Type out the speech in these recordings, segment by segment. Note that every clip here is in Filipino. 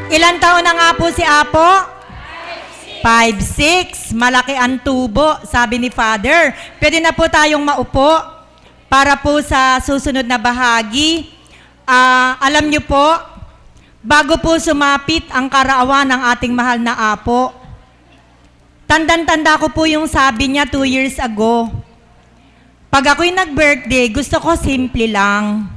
Ilan taon na nga po si Apo? 5'6". Malaki ang tubo, sabi ni Father. Pwede na po tayong maupo para po sa susunod na bahagi. Alam niyo po, bago po sumapit ang kaarawan ng ating mahal na Apo, tandang-tanda ko po yung sabi niya 2 years ago. Pag ako'y nag-birthday, gusto ko simple lang.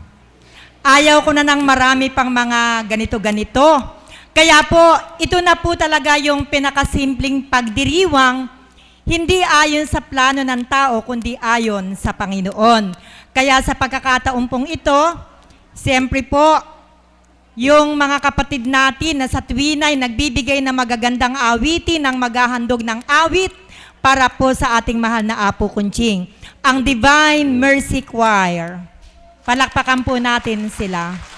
Ayaw ko na ng marami pang mga ganito-ganito. Kaya po, ito na po talaga yung pinakasimpleng pagdiriwang, hindi ayon sa plano ng tao, kundi ayon sa Panginoon. Kaya sa pagkakataon pong ito, siyempre po, yung mga kapatid natin na sa tuwinay nagbibigay ng magagandang awitin, ng maghahandog ng awit para po sa ating mahal na Apo Kunching, ang Divine Mercy Choir. Palakpakan po natin sila.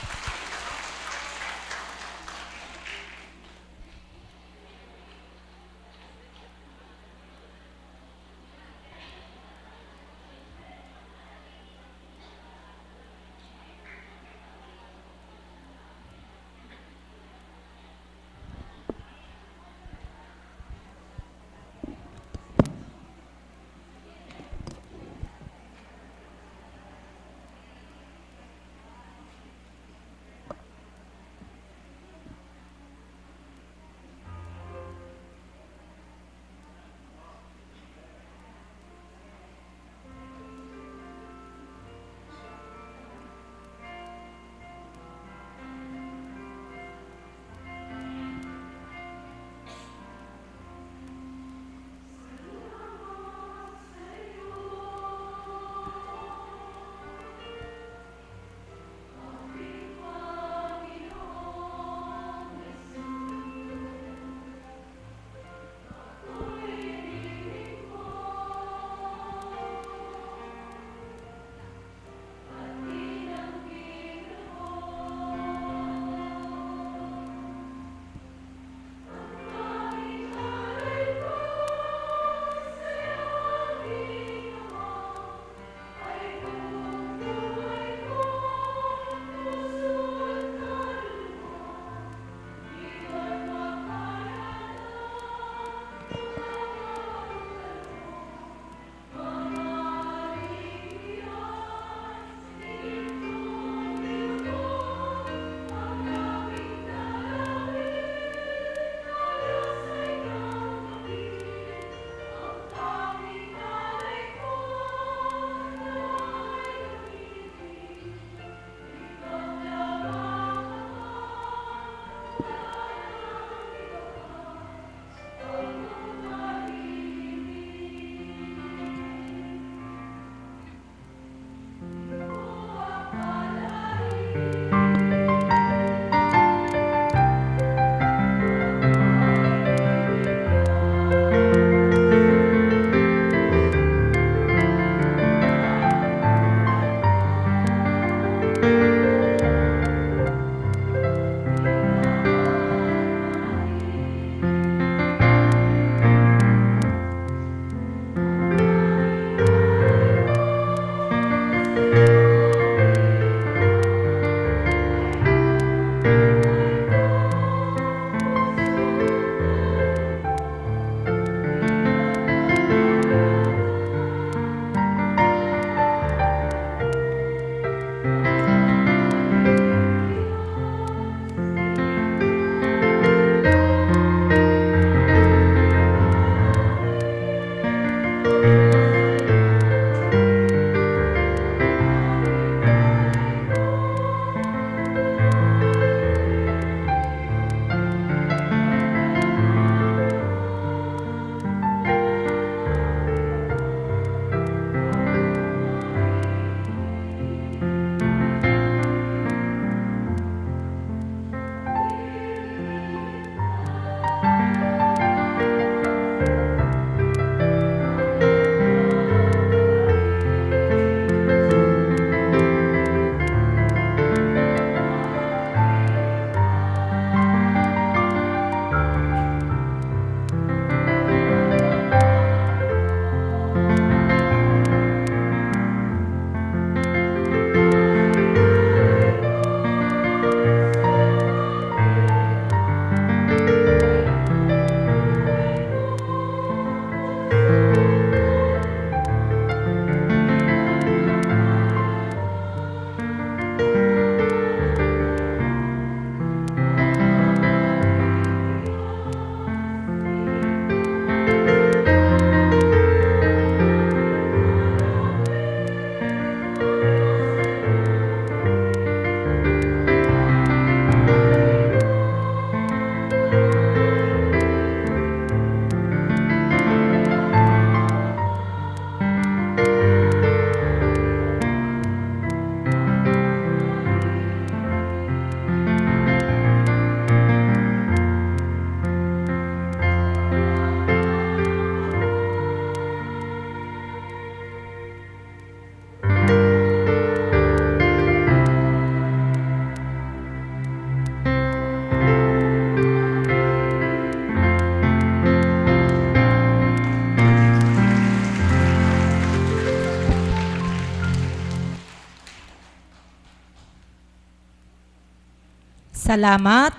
Salamat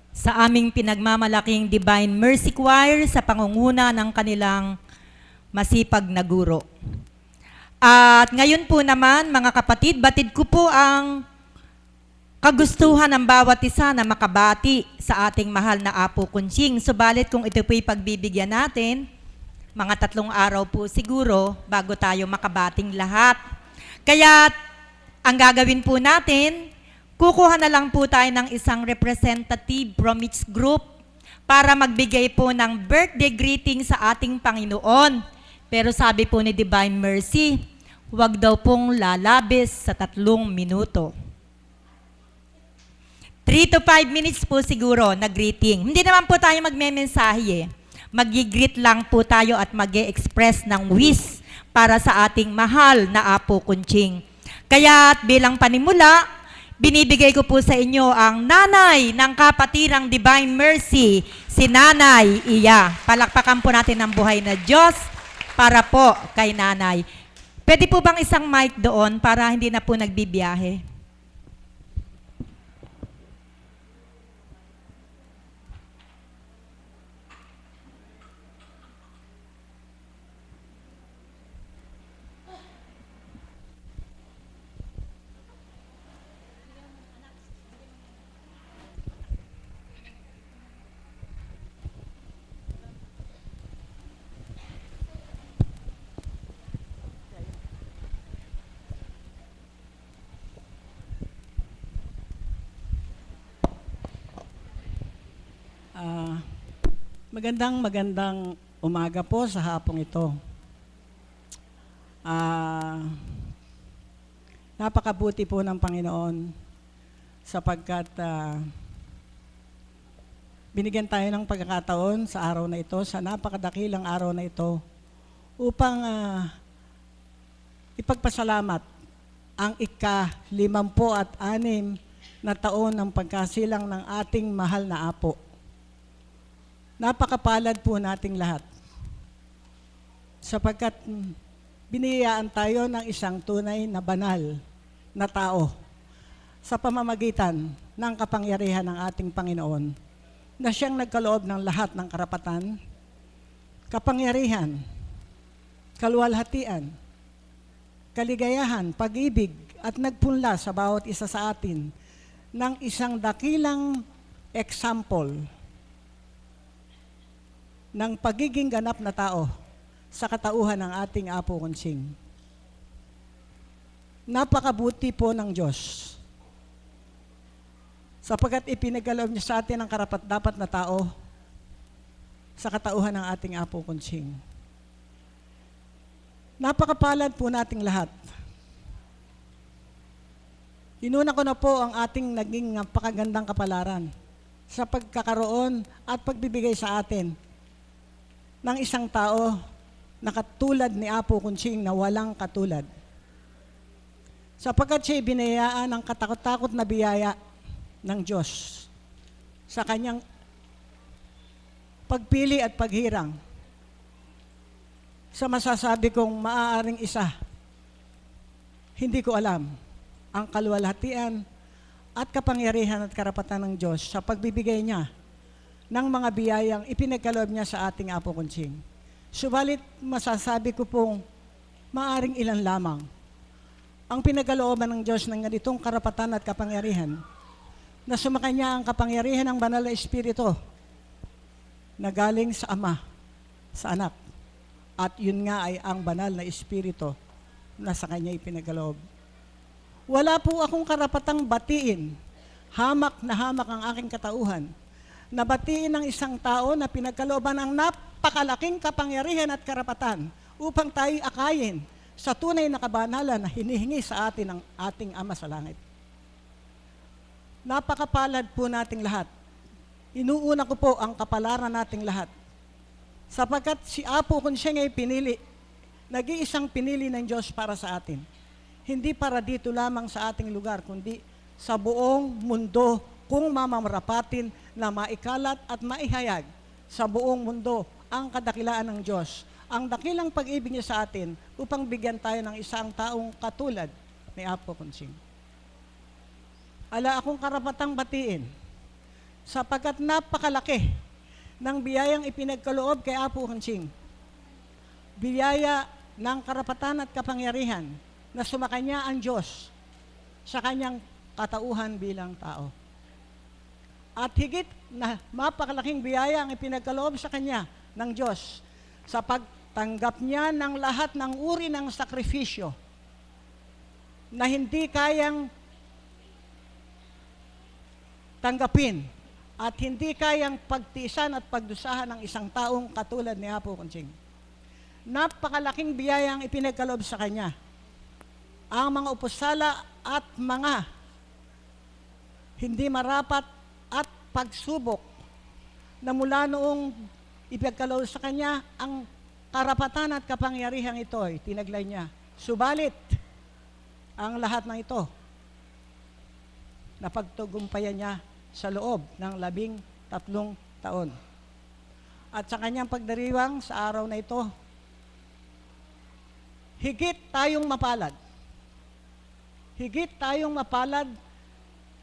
sa aming pinagmamalaking Divine Mercy Choir sa pangunguna ng kanilang masipag na guro. At ngayon po naman, mga kapatid, batid ko po ang kagustuhan ng bawat isa na makabati sa ating mahal na Apo Kunching. Subalit kung ito po'y pagbibigyan natin, mga 3 araw po siguro bago tayo makabating lahat. Kaya ang gagawin po natin, kukuha na lang po tayo ng isang representative from each group para magbigay po ng birthday greeting sa ating Panginoon. Pero sabi po ni Divine Mercy, huwag daw pong lalabis sa 3 minuto. 3 to 5 minutes po siguro na greeting. Hindi naman po tayo magme-mensahe eh. Mag-greet lang po tayo at mag-express ng wish para sa ating mahal na Apo Kunching. Kaya bilang panimula, binibigay ko po sa inyo ang nanay ng kapatirang Divine Mercy, si Nanay Iya. Palakpakan po natin ang buhay na Diyos para po kay Nanay. Pwede po bang isang mic doon para hindi na po nagbibiyahe? Magandang umaga po sa hapong ito. Napakabuti po ng Panginoon sapagkat binigyan tayo ng pagkakataon sa araw na ito, sa napakadakilang araw na ito, upang ipagpasalamat ang ika-56 na taon ng pagkasilang ng ating mahal na Apo. Napakapalad po nating lahat sapagkat biniyayaan tayo ng isang tunay na banal na tao sa pamamagitan ng kapangyarihan ng ating Panginoon na siyang nagkaloob ng lahat ng karapatan, kapangyarihan, kaluwalhatian, kaligayahan, pag-ibig at nagpunla sa bawat isa sa atin ng isang dakilang example ng pagiging ganap na tao sa katauhan ng ating Apo Kunching. Napakabuti po ng Diyos sapagkat ipinagkaloob niya sa atin ang karapat-dapat na tao sa katauhan ng ating Apo Kunching. Napakapalad po nating lahat. Inuna ko na po ang ating naging napakagandang kapalaran sa pagkakaroon at pagbibigay sa atin ng isang tao na katulad ni Apo Kunching na walang katulad. Sapagkat siya'y binayaan ng katakot-takot na biyaya ng Diyos sa kanyang pagpili at paghirang sa masasabi kong maaaring isa. Hindi ko alam ang kaluwalhatian at kapangyarihan at karapatan ng Diyos sa pagbibigay niya ng mga biyayang ipinagkaloob niya sa ating Apo Kunching. Subalit, masasabi ko pong maaring ilan lamang ang pinagkalooban ng Diyos ng ganitong karapatan at kapangyarihan na sumakanya ang kapangyarihan ng Banal na Espiritu na galing sa Ama, sa Anak. At yun nga ay ang Banal na Espiritu na sa Kanya ipinagkaloob. Wala po akong karapatang batiin, hamak na hamak ang aking katauhan, na batiin ng isang tao na pinagkalooban ng napakalaking kapangyarihan at karapatan upang tayo akayin sa tunay na kabanalan na hinihingi sa atin ng ating Ama sa langit. Napakapalad po nating lahat. Inuuna ko po ang kapalaran nating lahat. Sapagkat si Apo Kunching ay pinili, nag-iisang pinili ng Diyos para sa atin. Hindi para dito lamang sa ating lugar, kundi sa buong mundo kung mamamarapatin na maikalat at maihayag sa buong mundo ang kadakilaan ng Diyos, ang dakilang pag-ibig niya sa atin upang bigyan tayo ng isang taong katulad ni Apo Kunching. ala akong karapatang batiin sapagkat napakalaki ng biyayang ipinagkaloob kay Apo Kunching. Biyaya ng karapatan at kapangyarihan na sumakanya ang Diyos sa kanyang katauhan bilang tao. At higit na mapakalaking biyaya ang ipinagkaloob sa kanya ng Diyos sa pagtanggap niya ng lahat ng uri ng sakripisyo na hindi kayang tanggapin at hindi kayang pagtiisan at pagdusahan ng isang taong katulad ni Apo Kunching. Napakalaking biyaya ang ipinagkaloob sa kanya. Ang mga upusala at mga hindi marapat at pagsubok na mula noong ipagkaloob sa kanya, ang karapatan at kapangyarihan ito ay tinaglay niya. Subalit, ang lahat ng ito, napagtagumpayan niya sa loob ng 13 taon. At sa kanyang pagdiriwang sa araw na ito, higit tayong mapalad. Higit tayong mapalad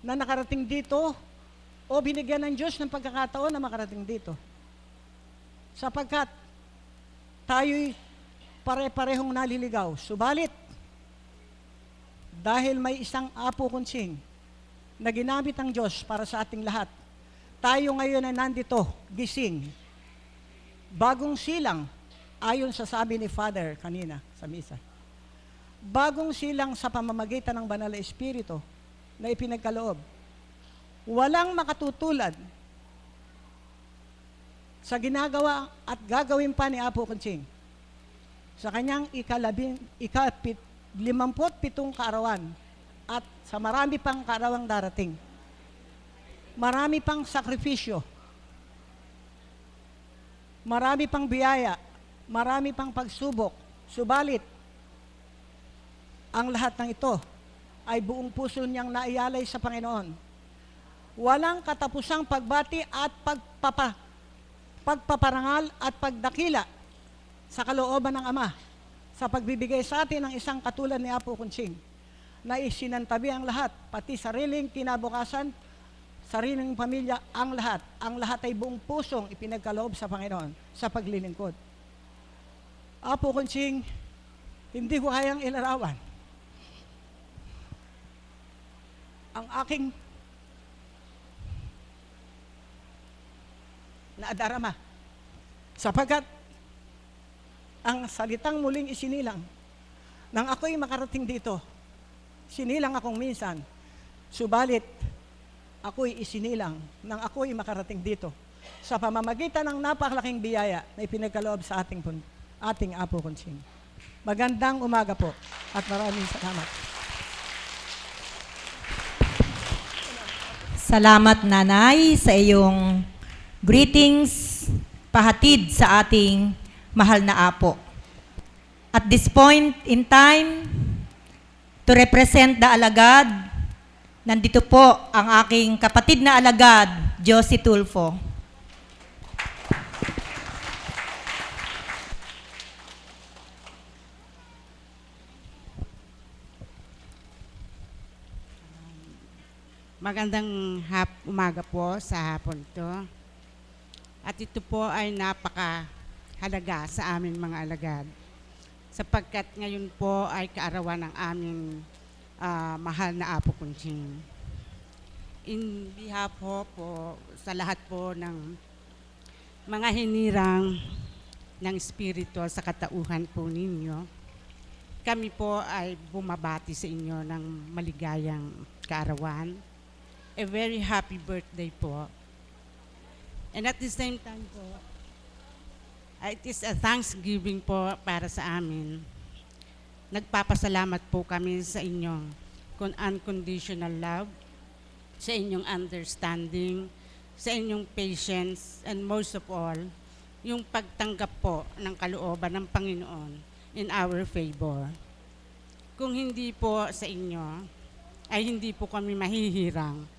na nakarating dito o binigyan ng Diyos ng pagkakataon na makarating dito. Sapagkat tayo'y pare-parehong naliligaw. Subalit, dahil may isang Apo Kunching na ginamit ng Diyos para sa ating lahat, tayo ngayon ay nandito, gising, bagong silang, ayon sa sabi ni Father kanina sa misa. Bagong silang sa pamamagitan ng Banal na Espiritu na ipinagkaloob. Walang makatutulad sa ginagawa at gagawin pa ni Apo Kunching sa kanyang 57 kaarawan at sa marami pang kaarawang darating. Marami pang sakripisyo, marami pang biyaya, marami pang pagsubok. Subalit, ang lahat ng ito ay buong puso niyang naialay sa Panginoon. Walang katapusang pagbati at pagpaparangal at pagdakila sa kalooban ng Ama sa pagbibigay sa atin ng isang katulad ni Apo Kunching na isinantabi ang lahat, pati sariling kinabukasan, sariling pamilya, ang lahat. Ang lahat ay buong pusong ipinagkaloob sa Panginoon sa paglilingkod. Apo Kunching, hindi ko kayang ilarawan ang aking naadarama sapagkat ang salitang muling isinilang nang ako'y makarating dito, sinilang akong minsan, subalit ako'y isinilang nang ako'y makarating dito sa pamamagitan ng napakalaking biyaya na ipinagkaloob sa ating Apo Kunching. Magandang umaga po at maraming salamat. Salamat, Nanay, sa iyong greetings, pahatid sa ating mahal na Apo. At this point in time, to represent the alagad, nandito po ang aking kapatid na alagad, Josie Tulfo. Magandang umaga po sa hapon to. At ito po ay napakahalaga sa aming mga alagad. Sapagkat ngayon po ay kaarawan ng aming mahal na Apo Kunching. In behalf po sa lahat po ng mga hinirang ng Espiritu sa katauhan po ninyo, kami po ay bumabati sa inyo ng maligayang kaarawan. A very happy birthday po. And at the same time po, it is a thanksgiving po para sa amin. Nagpapasalamat po kami sa inyong unconditional love, sa inyong understanding, sa inyong patience, and most of all, yung pagtanggap po ng kalooban ng Panginoon in our favor. Kung hindi po sa inyo, ay hindi po kami mahihirang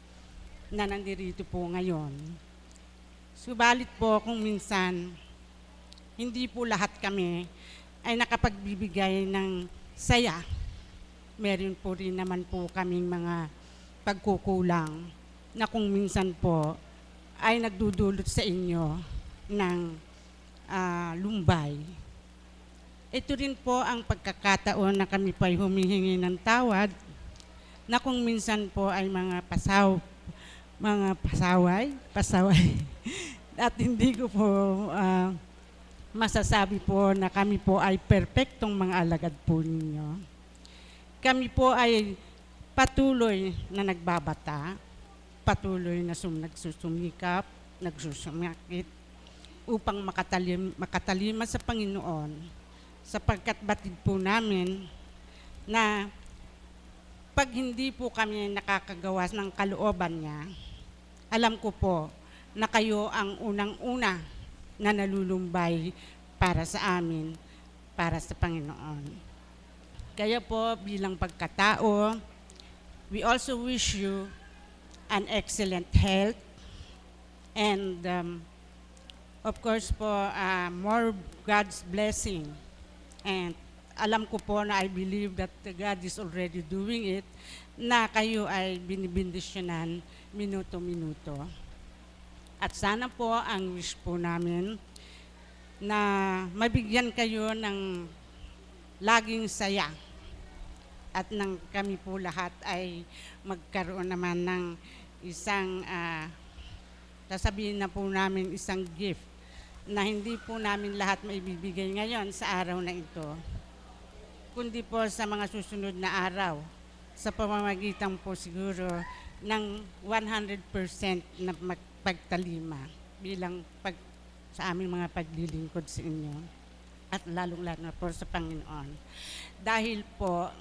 na nandirito po ngayon. Subalit po kung minsan, hindi po lahat kami ay nakapagbibigay ng saya. Meron po rin naman po kaming mga pagkukulang na kung minsan po ay nagdudulot sa inyo ng lumbay. Ito rin po ang pagkakataon na kami po ay humihingi ng tawad na kung minsan po ay mga pasaway at hindi ko po masasabi po na kami po ay perpektong mga alagad po ninyo. Kami po ay patuloy na nagbabata, patuloy na nagsusumikap, nagsusumakit upang makatalima sa Panginoon, sapagkat batid po namin na pag hindi po kami nakakagawa ng kalooban niya, alam ko po na kayo ang unang-una na nalulumbay para sa amin, para sa Panginoon. Kaya po bilang pagkatao, we also wish you an excellent health and of course po more God's blessing. And alam ko po na I believe that God is already doing it, na kayo ay binibindisyonan minuto-minuto. At sana po ang wish po namin na mabigyan kayo ng laging saya at nang kami po lahat ay magkaroon naman ng isang, sasabihin na po namin isang gift na hindi po namin lahat maibibigay ngayon sa araw na ito, kundi po sa mga susunod na araw, sa pamamagitan po siguro ng 100% na pagtalima bilang sa aming mga paglilingkod sa inyo at lalong-lalo na po sa Panginoon. Dahil po,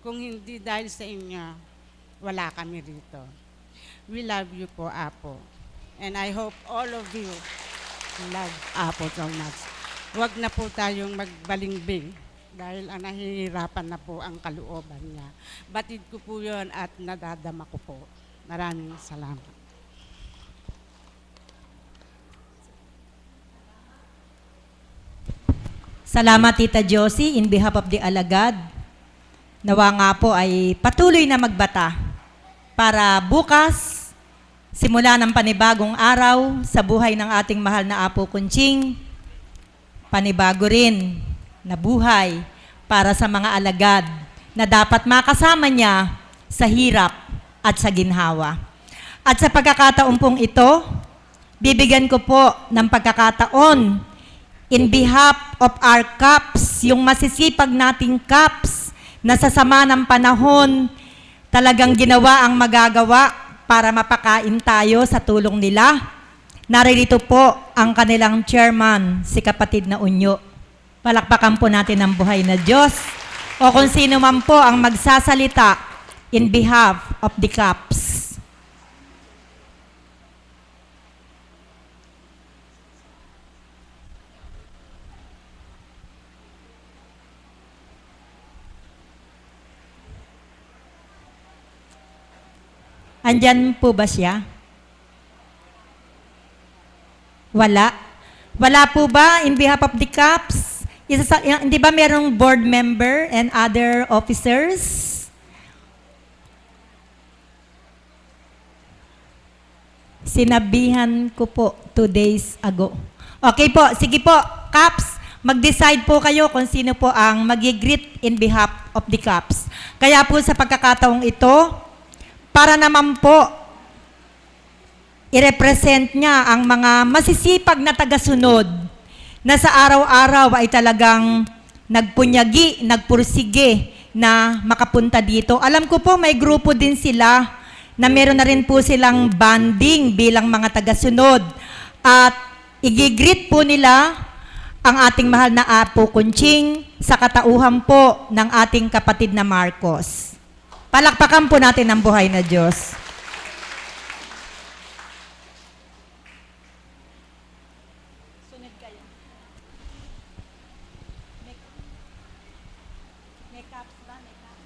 kung hindi dahil sa inyo, wala kami rito. We love you po, Apo. And I hope all of you love Apo so much. Huwag na po tayong magbalingbing dahil nahihirapan na po ang kalooban niya. Batid ko po yun at nadadama ko po. Maraming salamat. Salamat, Tita Josie, in behalf of the alagad. Nawa nga po ay patuloy na magbata para bukas, simula ng panibagong araw sa buhay ng ating mahal na Apo Kunching, panibago rin na buhay para sa mga alagad na dapat makasama niya sa hirap at sa ginhawa. At sa pagkakataon pong ito, bibigyan ko po ng pagkakataon in behalf of our CAPS, yung masisipag nating CAPS na sa sama ng panahon talagang ginawa ang magagawa para mapakain tayo sa tulong nila. Naririto po ang kanilang chairman, si kapatid na Unyo. Palakpakan po natin ang buhay na Diyos. O kung sino man po ang magsasalita in behalf of the CAPS. Andyan po ba siya? Wala. Wala po ba in behalf of the CAPS? Hindi ba merong board member and other officers? Sinabihan ko po 2 days ago. Okay po, sige po, CAPS, mag-decide po kayo kung sino po ang mag-greet in behalf of the CAPS. Kaya po sa pagkakataong ito, para naman po i-represent niya ang mga masisipag na tagasunod na sa araw-araw ay talagang nagpunyagi, nagpursige na makapunta dito. Alam ko po may grupo din sila na meron na rin po silang banding bilang mga tagasunod. At igigreet po nila ang ating mahal na Apo Kunching sa katauhan po ng ating kapatid na Marcos. Palakpakan po natin ang buhay na Diyos. Sunod kayo. May caps ba? May caps?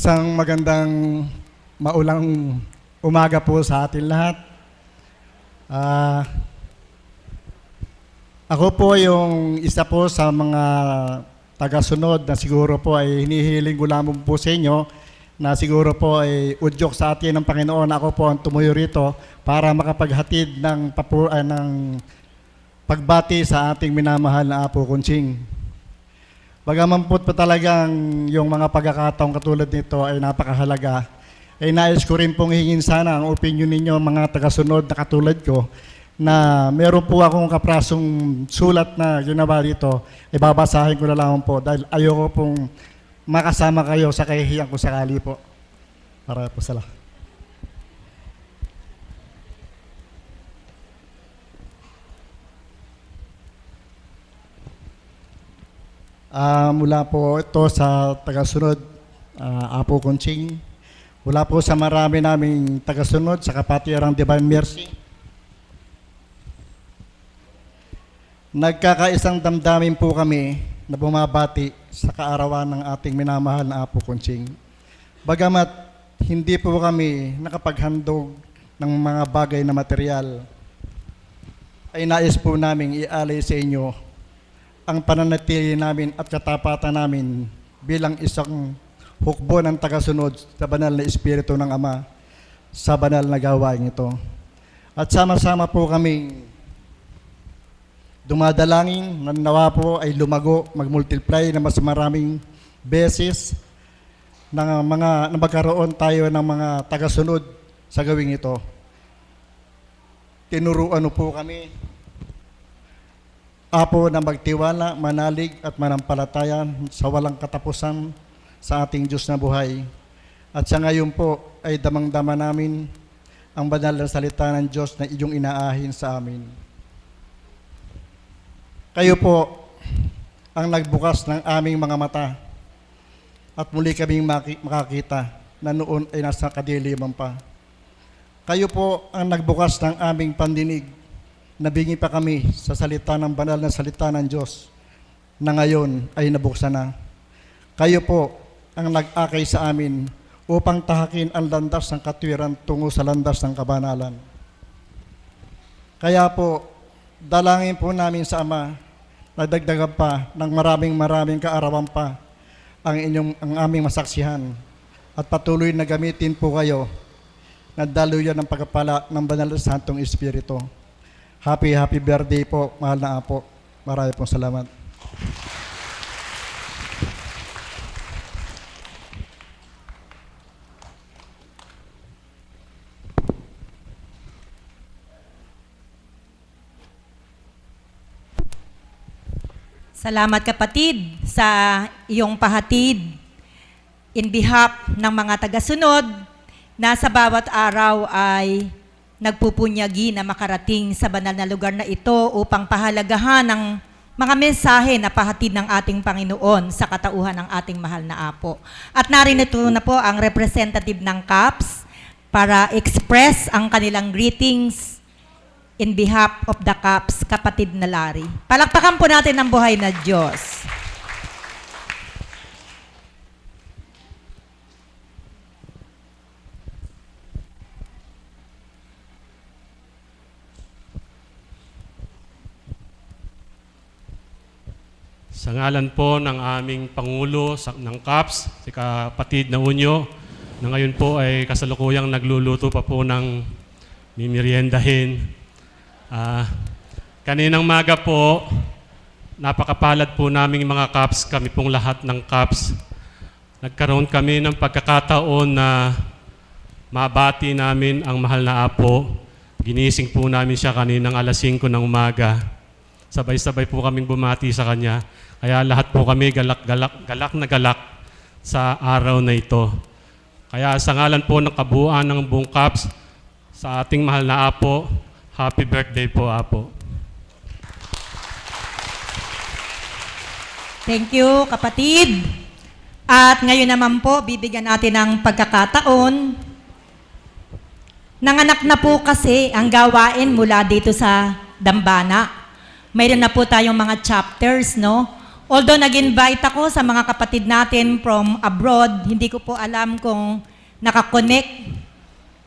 Isang magandang maulang umaga po sa atin lahat. Ako po yung isa po sa mga tagasunod na siguro po ay hinihiling ko lamang po sa inyo na siguro po ay udyok sa atin ng Panginoon. Ako po ang tumuyo rito para makapaghatid ng pagbati sa ating minamahal na Apo Kunching. Bagaman po talagang yung mga pagkakataong katulad nito ay napakahalaga, ay nais ko rin pong hingin sana ang opinion ninyo mga tagasunod na katulad ko na meron po akong kaprasong sulat na ginawa dito, ay babasahin ko na lang po dahil ayoko pong makasama kayo sa kahihiyan ko sakali po. Para po salamat. Mula po ito sa tagasunod, Apo Kunching. Mula po sa marami naming tagasunod sa Kapatirang Divine Mercy. Nagkakaisang damdamin po kami na bumabati sa kaarawan ng ating minamahal na Apo Kunching. Bagamat hindi po kami nakapaghandog ng mga bagay na material, ay nais po namin ialay sa inyo ang pananatili namin at katapatan namin bilang isang hukbo ng tagasunod sa banal na Espiritu ng Ama sa banal na gawain ito. At sama-sama po kaming dumadalangin na nawa po ay lumago, mag-multiply na mas maraming beses na magkaroon tayo ng mga tagasunod sa gawing ito. Tinuruan po kami, Apo, na magtiwala, manalig at manampalataya sa walang katapusan sa ating Diyos na buhay. At sa ngayon po ay damang-dama namin ang banal na salita ng Diyos na iyong inaahin sa amin. Kayo po ang nagbukas ng aming mga mata at muli kaming makakita na noon ay nasa kadiliman pa. Kayo po ang nagbukas ng aming pandinig. Nabingi pa kami sa salita ng banal na salita ng Diyos na ngayon ay nabuksan na. Kayo po ang nag-akay sa amin upang tahakin ang landas ng katwiran tungo sa landas ng kabanalan. Kaya po, dalangin po namin sa Ama na dagdagan pa ng maraming kaarawan pa ang aming masaksihan at patuloy na gamitin po kayo na daluyan ng pagpapala ng banal na Santong Espiritu. Happy birthday po, mahal na Apo. Marami pong salamat. Salamat kapatid sa iyong pahatid in behalf ng mga tagasunod na sa bawat araw ay nagpupunyagi na makarating sa banal na lugar na ito upang pahalagahan ng mga mensahe na pahatid ng ating Panginoon sa katauhan ng ating mahal na Apo. At narito na po ang representative ng CAPS para express ang kanilang greetings in behalf of the CAPS, kapatid na Larry. Palakpakan po natin ang buhay na Diyos. Sa ngalan po ng aming Pangulo ng CAPS, si kapatid na Unyo, na ngayon po ay kasalukuyang nagluluto pa po ng mimeriendahin. Kaninang maga po, napakapalad po naming mga CAPS, kami pong lahat ng CAPS. Nagkaroon kami ng pagkakataon na mabati namin ang mahal na Apo. Ginising po namin siya kaninang alas 5 ng umaga. Sabay-sabay po kaming bumati sa Kanya. Kaya lahat po kami galak na galak sa araw na ito. Kaya sa ngalan po ng kabuuan ng buong CAPS, sa ating mahal na Apo, happy birthday po, Apo. Thank you, kapatid. At ngayon naman po, bibigyan natin ng pagkakataon. Nanganak na po kasi ang gawain mula dito sa Dambana. Mayroon na po tayong mga chapters, no? Although nag-invite ako sa mga kapatid natin from abroad, hindi ko po alam kung nakakonect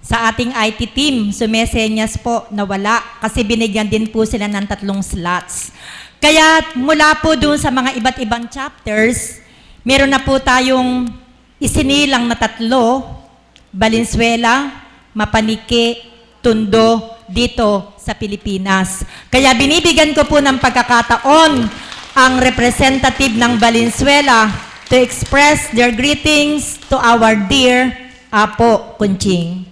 sa ating IT team. Sumesenyas po na wala kasi binigyan din po sila ng 3 slots. Kaya mula po doon sa mga iba't ibang chapters, meron na po tayong isinilang na 3, Valenzuela, Mapaniki, Tondo, dito sa Pilipinas. Kaya binibigyan ko po ng pagkakataon ang representative ng Valenzuela to express their greetings to our dear Apo Kunching.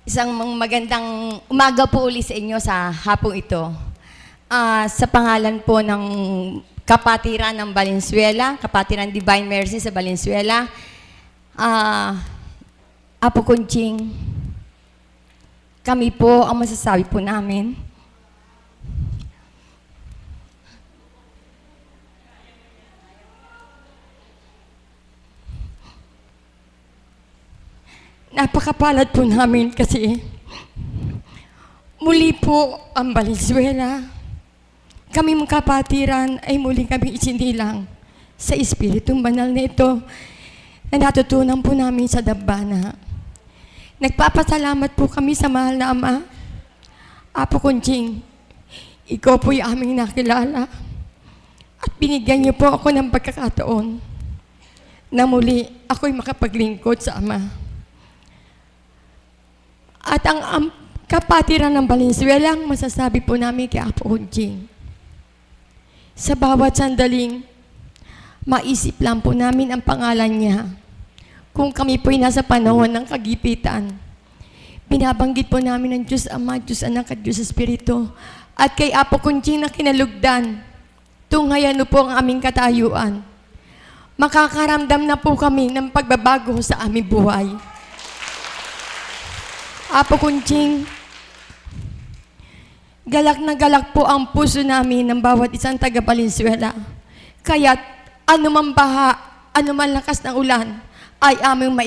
Isang magandang umaga po uli sa inyo sa hapong ito. Sa pangalan po ng Kapatiran ng Valenzuela, Kapatiran Divine Mercy sa Valenzuela, Apo Kunching, kami po, ang masasabi po namin, napakapalad po namin kasi muli po ang Valenzuela. Kami mga kapatiran ay muli kami isinilang sa Espiritong Banal na ito na natutunan po namin sa Dabbana. Nagpapasalamat po kami sa mahal na Ama. Apo Kunching, ikaw po'y aming nakilala at binigyan niyo po ako ng pagkakataon na muli ako'y makapaglingkod sa Ama. At ang kapatiran ng Valenzuela, ang masasabi po namin kay Apo Kunching, sa bawat sandaling, maisip lang po namin ang pangalan niya. Kung kami po'y nasa panahon ng kagipitan, binabanggit po namin ang Diyos Ama, Diyos Anak at Diyos Espiritu. At kay Apo Kunching na kinalugdan, tunghayan po ang aming katayuan. Makakaramdam na po kami ng pagbabago sa aming buhay. Apo Kunching, galak na galak po ang puso namin ng bawat isang taga Valenzuela. Kaya't anumang baha, anumang lakas ng ulan, ay aming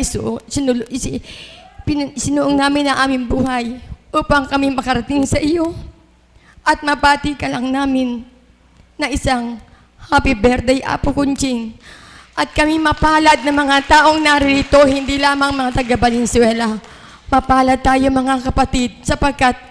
sinuong namin ang aming buhay upang kami makarating sa iyo. At mabati ka lang namin na isang happy birthday, Apo Kunching. At kami mapalad na mga taong naririto, hindi lamang mga taga Valenzuela. Mapalad tayo mga kapatid sapagkat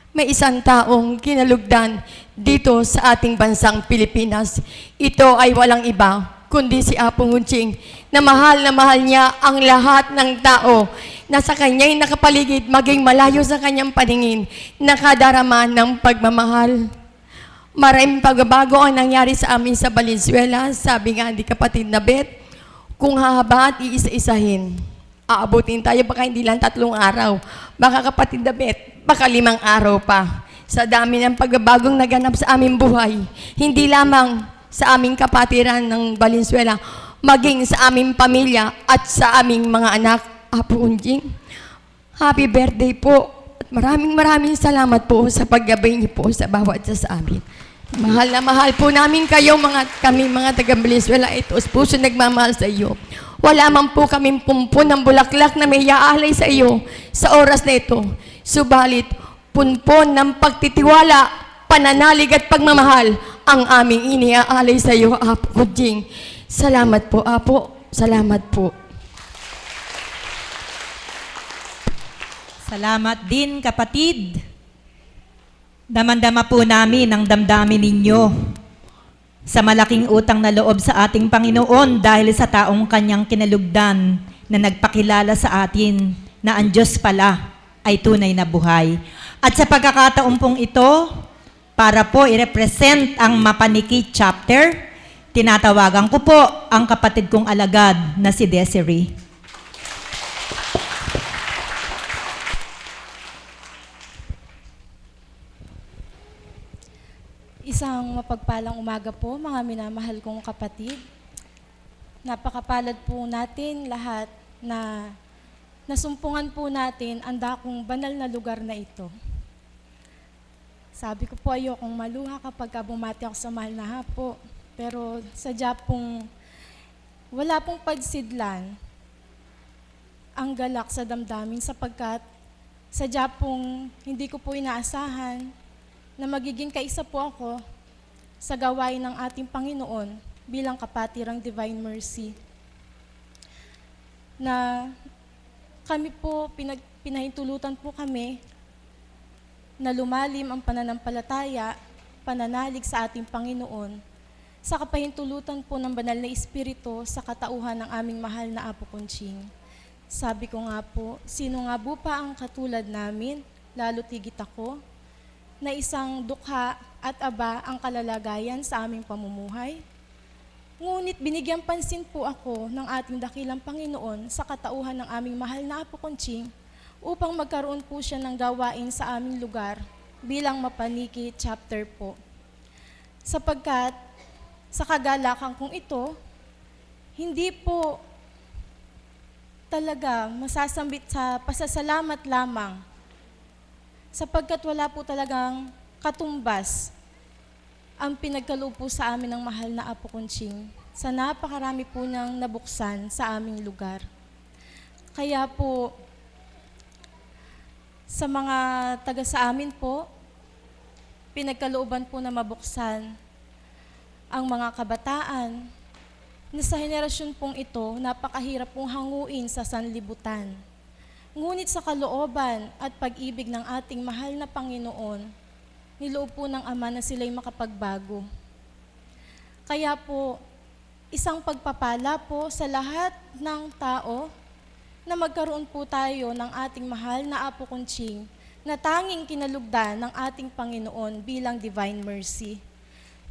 may isang taong kinalugdan dito sa ating bansang Pilipinas. Ito ay walang iba, kundi si Apo Kunching, na mahal niya ang lahat ng tao na sa kanya'y nakapaligid, maging malayo sa kanyang paningin, nakadarama ng pagmamahal. Maraming pagbabago ang nangyari sa amin sa Valenzuela. Sabi nga ni kapatid na Beth, kung hahaba at iisa-isahin, aabutin tayo baka hindi lang 3 araw. Baka kapatid na Beth, baka 5 araw pa. Sa dami ng pagbabagong naganap sa aming buhay, hindi lamang sa aming kapatiran ng Valenzuela, maging sa aming pamilya at sa aming mga anak. Apo Kunching, happy birthday po. At maraming salamat po sa paggabay niyo po sa bawat isa sa amin. Mahal na mahal po namin kayo, kami mga taga Valenzuela. Ito, puso nagmamahal sa iyo. Wala man po kaming pumpun ng bulaklak na may iaalay sa iyo sa oras na ito. Subalit, punpon ng pagtitiwala, pananalig at pagmamahal ang aming iniaalay sa iyo, Apo Kunching. Salamat po, Apo. Salamat po. Salamat din, kapatid. Damandama po namin ang damdamin ninyo sa malaking utang na loob sa ating Panginoon dahil sa taong kanyang kinalugdan na nagpakilala sa atin na ang Diyos pala ay tunay na buhay. At sa pagkakataon pong ito, para po i-represent ang Mapaniki chapter, tinatawagan ko po ang kapatid kong alagad na si Desiree. Isang mapagpalang umaga po, mga minamahal kong kapatid. Napakapalad po natin lahat na nasumpungan po natin ang dakong banal na lugar na ito. Sabi ko po ayokong maluha kapag bumati ako sa mahal na Apo. Pero sadya pong wala pong pagsidlan ang galak sa damdamin sapagkat sadya pong hindi ko po inaasahan na magiging kaisa po ako sa gawain ng ating Panginoon bilang kapatirang Divine Mercy. Na kami po, pinahintulutan po kami na lumalim ang pananampalataya, pananalig sa ating Panginoon sa kapahintulutan po ng banal na Espiritu sa katauhan ng aming mahal na Apo Conching. Sabi ko nga po, sino nga po pa ang katulad namin, lalo tigit ako, na isang dukha at aba ang kalalagayan sa aming pamumuhay? Ngunit binigyan pansin po ako ng ating dakilang Panginoon sa katauhan ng aming mahal na Apo Conching upang magkaroon po siya ng gawain sa aming lugar bilang Mapaniki chapter po. Sapagkat sa kagalakan kong ito, hindi po talaga masasambit sa pasasalamat lamang sapagkat wala po talagang katumbas ang pinagkaloob po sa amin ng mahal na Apo Conching sa napakarami po niyang nabuksan sa aming lugar. Kaya po, sa mga taga sa amin po, pinagkalooban po na mabuksan ang mga kabataan na sa henerasyon pong ito, napakahirap pong hanguin sa sanlibutan. Ngunit sa kalooban at pag-ibig ng ating mahal na Panginoon, niloob po ng Ama na sila'y makapagbago. Kaya po, isang pagpapala po sa lahat ng tao na magkaroon po tayo ng ating mahal na Apo Conching na tanging kinalugdan ng ating Panginoon bilang Divine Mercy.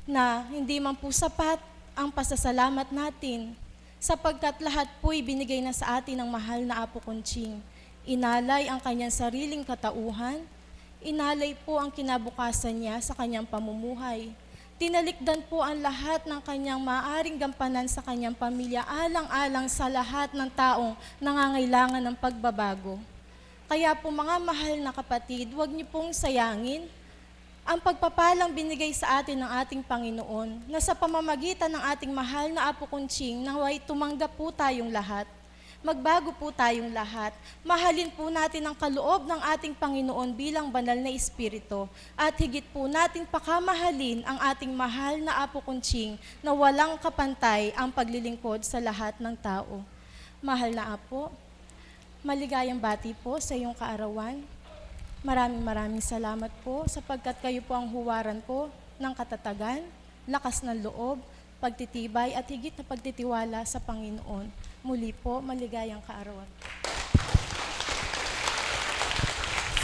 Na hindi man po sapat ang pasasalamat natin sapagkat lahat po'y binigay na sa atin ng mahal na Apo Conching. Inalay ang kanyang sariling katauhan, inalay po ang kinabukasan niya sa kanyang pamumuhay. Tinalikdan po ang lahat ng kanyang maaaring gampanan sa kanyang pamilya, alang-alang sa lahat ng taong nangangailangan ng pagbabago. Kaya po mga mahal na kapatid, huwag niyo pong sayangin ang pagpapalang binigay sa atin ng ating Panginoon na sa pamamagitan ng ating mahal na Apo Conching naway tumanggap po tayong lahat. Magbago po tayong lahat. Mahalin po natin ang kaloob ng ating Panginoon bilang banal na Espiritu at higit po natin pakamahalin ang ating mahal na Apo Conching na walang kapantay ang paglilingkod sa lahat ng tao. Mahal na Apo, maligayang bati po sa iyong kaarawan. Maraming salamat po sapagkat kayo po ang huwaran ko ng katatagan, lakas ng loob, pagtitibay at higit na pagtitiwala sa Panginoon. Muli po, maligayang kaarawan.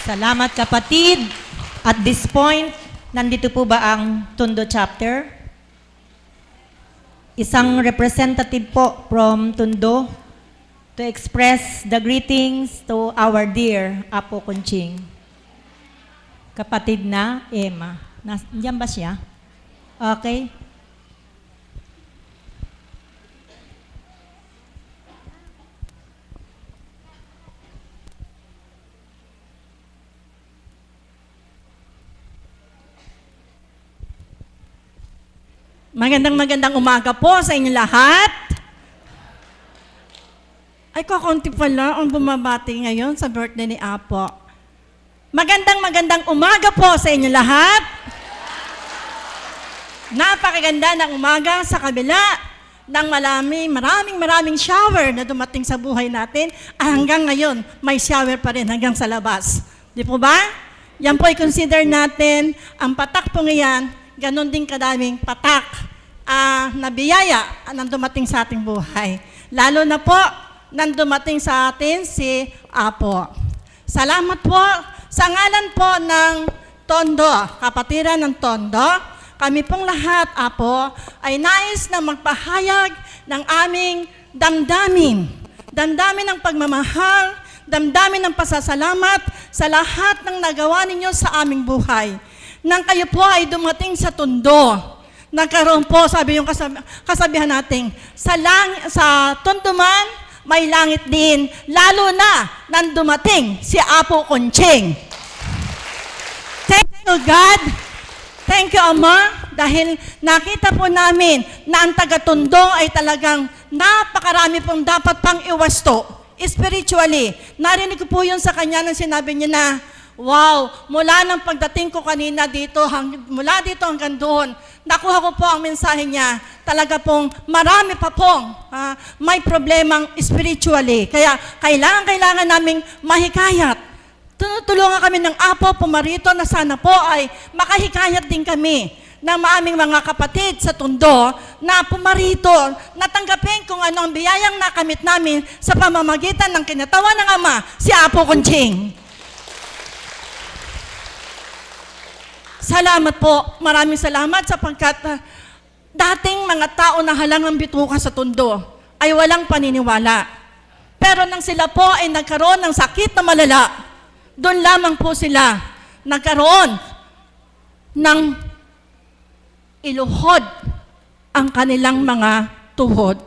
Salamat kapatid. At this point, nandito po ba ang Tondo chapter? Isang representative po from Tondo to express the greetings to our dear Apo Conching. Kapatid na Emma. Nandiyan ba siya? Okay. Magandang umaga po sa inyo lahat. Ay, kakunti pala ang bumabati ngayon sa birthday ni Apo. Magandang umaga po sa inyo lahat. Napakaganda ng umaga sa kabila ng maraming shower na dumating sa buhay natin. Hanggang ngayon, may shower pa rin hanggang sa labas. Di po ba? Yan po i-consider natin, ang patak po ngayon, ganon din kadaming patak na biyaya nang dumating sa ating buhay. Lalo na po nang dumating sa atin si Apo. Salamat po sa ngalan po ng Tondo, kapatiran ng Tondo. Kami pong lahat, Apo, ay nais na magpahayag ng aming damdamin. Damdamin ng pagmamahal, damdamin ng pasasalamat sa lahat ng nagawa ninyo sa aming buhay. Nang kayo po ay dumating sa Tondo, nagkaroon po, sabi yung kasabihan natin, sa Tondo man, may langit din, lalo na nang dumating si Apo Conching. Thank you, God. Thank you, Ama, dahil nakita po namin na ang taga-Tondo ay talagang napakarami pong dapat pang iwasto spiritually. Narinig ko po yun sa kanya nang sinabi niya na, wow, mula ng pagdating ko kanina dito, mula dito hanggang doon, nakuha ko po ang mensahe niya. Talaga pong marami pa pong may problemang spiritually. Kaya kailangan naming mahikayat. Tulungan kami ng Apo pumarito na sana po ay makahikayat din kami ng aming mga kapatid sa Tondo na pumarito, natanggapin kung ano ang biyayang nakamit namin sa pamamagitan ng kinatawan ng Ama, si Apo Kunching. Salamat po. Maraming salamat sapagkat dating mga tao na halangang bituka sa Tondo ay walang paniniwala. Pero nang sila po ay nagkaroon ng sakit na malala, doon lamang po sila nagkaroon ng iluhod ang kanilang mga tuhod,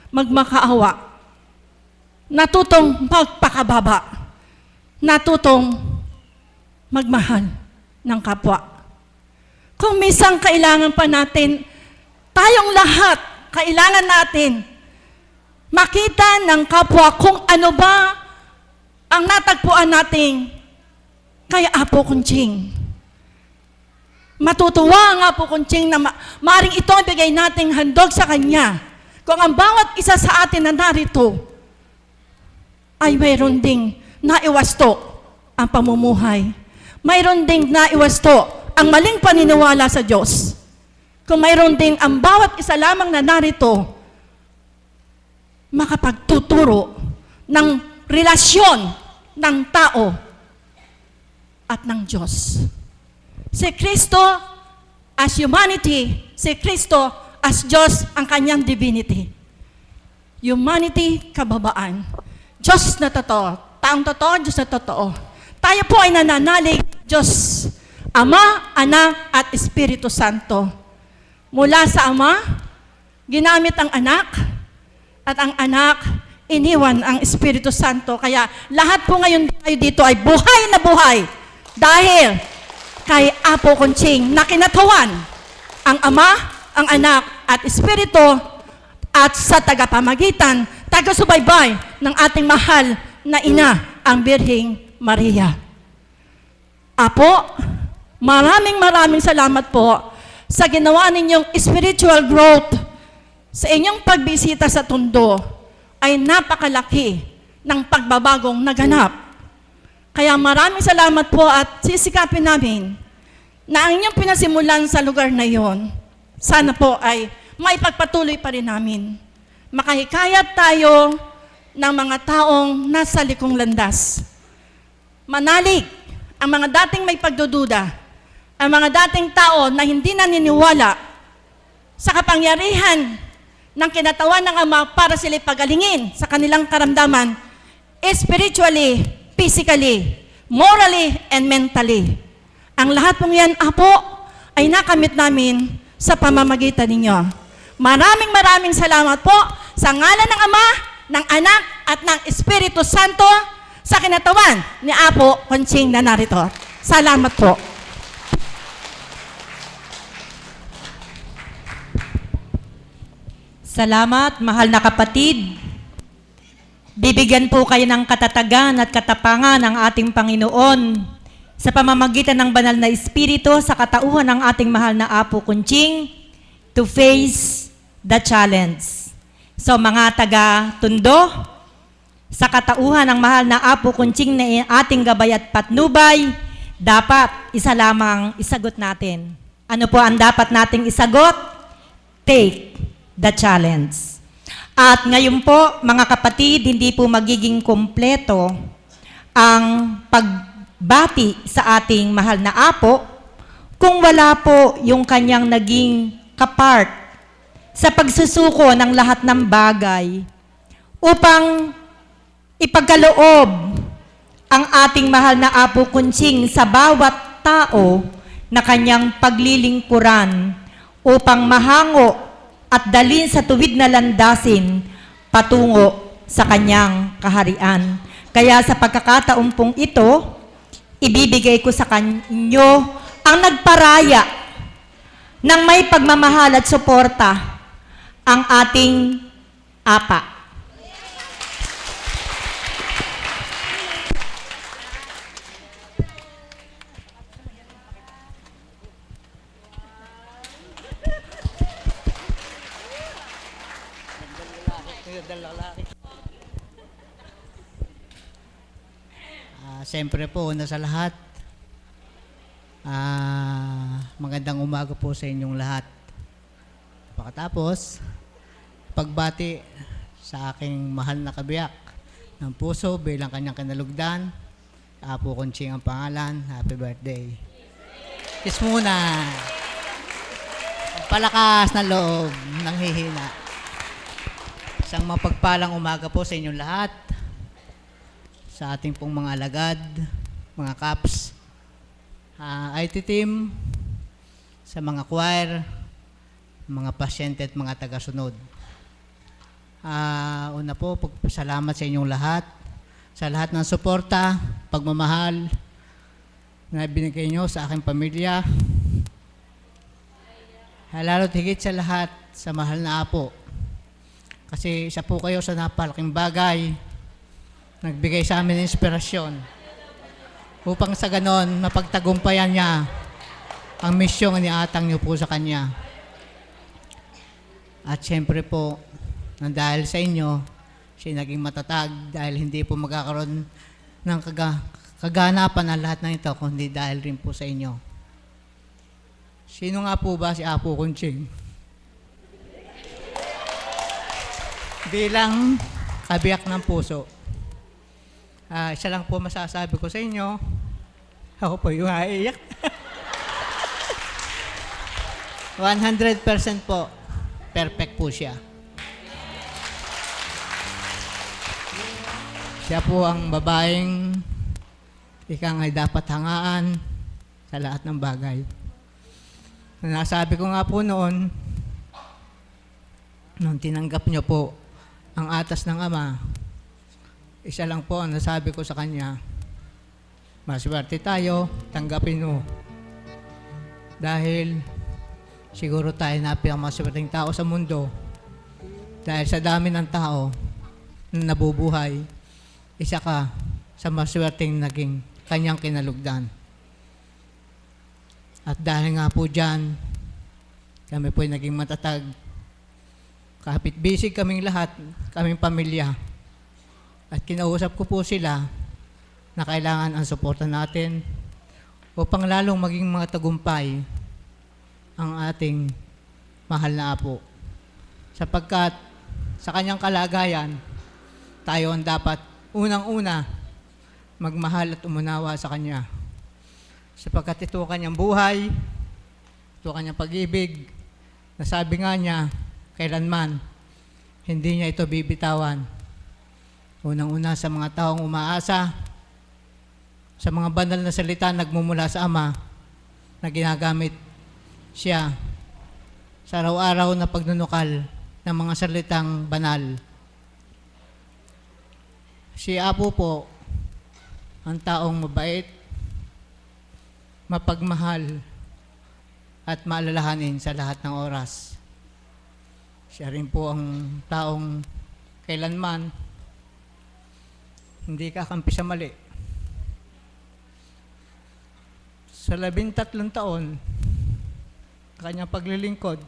magmakaawa, natutong magpakababa, natutong magmahal ng kapwa. Kung minsan kailangan pa natin, tayong lahat, kailangan natin makita ng kapwa kung ano ba ang natagpuan natin kay Apo Kunching. Matutuwa ang Apo Kunching na maring ito ang bigay nating handog sa Kanya. Kung ang bawat isa sa atin na narito ay mayroon ding naiwasto ang pamumuhay. Mayroon ding naiwasto ang maling paniniwala sa Diyos. Kung mayroon din ang bawat isa lamang na narito, makapagtuturo ng relasyon ng tao at ng Diyos. Si Kristo as humanity, si Kristo as Diyos ang kanyang divinity. Humanity, kababaan. Diyos na totoo. Taong totoo, Diyos na totoo. Tayo po ay nananalig, Diyos, Ama, Anak, at Espiritu Santo. Mula sa Ama, ginamit ang Anak, at ang Anak, iniwan ang Espiritu Santo. Kaya lahat po ngayon tayo dito ay buhay na buhay. Dahil kay Apo Kunching na kinatawan ang Ama, ang Anak, at Espiritu, at sa tagapamagitan, taga-subaybay ng ating mahal na Ina, ang Birhing Maria. Apo, maraming salamat po sa ginawa ninyong spiritual growth sa inyong pagbisita sa Tondo ay napakalaki ng pagbabagong naganap. Kaya maraming salamat po at sisikapin namin na ang inyong pinasimulan sa lugar na yon, sana po ay maipagpatuloy pa rin namin. Makahikayat tayo ng mga taong nasa likong landas. Manalig ang mga dating may pagdududa, ang mga dating tao na hindi naniniwala sa kapangyarihan ng kinatawan ng Ama para sila pagalingin sa kanilang karamdaman, spiritually, physically, morally, and mentally. Ang lahat pong yan, Apo, ay nakamit namin sa pamamagitan ninyo. Maraming salamat po sa ngalan ng Ama, ng Anak, at ng Espiritu Santo sa kinatawan ni Apo Kunching na narito. Salamat po. Salamat, mahal na kapatid. Bibigyan po kayo ng katatagan at katapangan ng ating Panginoon sa pamamagitan ng banal na Espiritu sa katauhan ng ating mahal na Apo Kunching to face the challenge. So mga taga-Tondo, sa katauhan ng mahal na Apo Kunching na ating gabay at patnubay, dapat isa lamang isagot natin. Ano po ang dapat nating isagot? Take the challenge. At ngayon po, mga kapatid, hindi po magiging kompleto ang pagbati sa ating mahal na Apo kung wala po yung kanyang naging kapart sa pagsusuko ng lahat ng bagay upang ipagkaloob ang ating mahal na Apo Kunching sa bawat tao na kanyang paglilingkuran upang mahango at dalhin sa tuwid na landasin patungo sa kanyang kaharian. Kaya sa pagkakataon pong ito, ibibigay ko sa kanyo ang nagparaya ng may pagmamahal at suporta ang ating apa. Siyempre po, una sa lahat, magandang umaga po sa inyong lahat. Pagkatapos, pagbati sa aking mahal na kabiyak ng puso bilang kanyang kinalugdan, Apo Conching ang pangalan, happy birthday. Kiss muna. Palakas na loob, nang hihina. Isang mapagpalang umaga po sa inyong lahat. Sa ating pong mga alagad, mga caps, IT team, sa mga choir, mga pasyente at mga tagasunod. Una po, salamat sa inyong lahat, sa lahat ng suporta, pagmamahal na binigay nyo sa aking pamilya. Lalo't higit sa lahat, sa mahal na Apo. Kasi isa po kayo sa napalaking bagay, nagbigay sa amin ng inspirasyon upang sa ganon mapagtagumpayan niya ang misyong iniatang niyo po sa Kanya. At siyempre po, dahil sa inyo, siya naging matatag dahil hindi po magkakaroon ng kaganapan ang lahat ng ito, kundi dahil rin po sa inyo. Sino nga po ba si Apo Conching? Bilang kabiyak ng puso, isa lang po masasabi ko sa inyo, ako po yung aiyak. 100% po, perfect po siya. Siya po ang babaeng ika ay dapat hangaan sa lahat ng bagay. Nasabi ko nga po noon, nung tinanggap niyo po ang atas ng Ama, isa lang po ang nasabi ko sa kanya, maswerte tayo, tanggapin mo. Dahil siguro tayo na pinakamaswerteng tao sa mundo. Dahil sa dami ng tao na nabubuhay, isa ka sa maswerteng naging kanyang kinalugdan. At dahil nga po dyan, kami po naging matatag. Kahit bisig kaming lahat, kaming pamilya. At kinausap ko po sila na kailangan ang suporta natin upang lalong maging mga tagumpay ang ating mahal na Apo. Sapagkat sa kanyang kalagayan, tayo ang dapat unang-una magmahal at umunawa sa Kanya. Sapagkat ito ang kanyang buhay, ito ang kanyang pag-ibig, nasabi nga niya, kailanman, hindi niya ito bibitawan. Unang-una sa mga taong umaasa, sa mga banal na salita nagmumula sa Ama na ginagamit siya sa araw-araw na pagnunukal ng mga salitang banal. Si Apo po, ang taong mabait, mapagmahal, at maalalahanin sa lahat ng oras. Siya rin po ang taong kailanman hindi kakampi sa mali. Sa 13 taon, kanyang paglilingkod,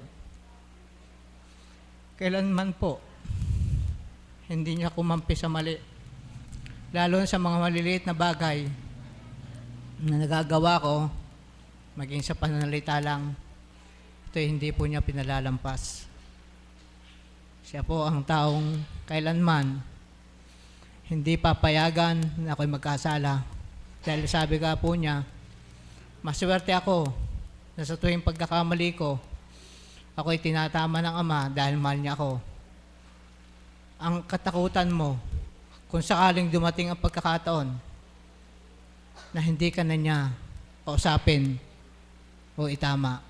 kailanman po, hindi niya kumampi sa mali. Lalo sa mga maliliit na bagay na nagagawa ko, maging sa pananalita lang, ito hindi po niya pinalalampas. Siya po ang taong kailanman hindi papayagan na ako'y magkasala. Dahil sabi ka po niya, maswerte ako na sa tuwing pagkakamali ko, ako'y tinatama ng Ama dahil mahal niya ako. Ang katakutan mo, kung sakaling dumating ang pagkakataon na hindi ka na niya kausapin o itama.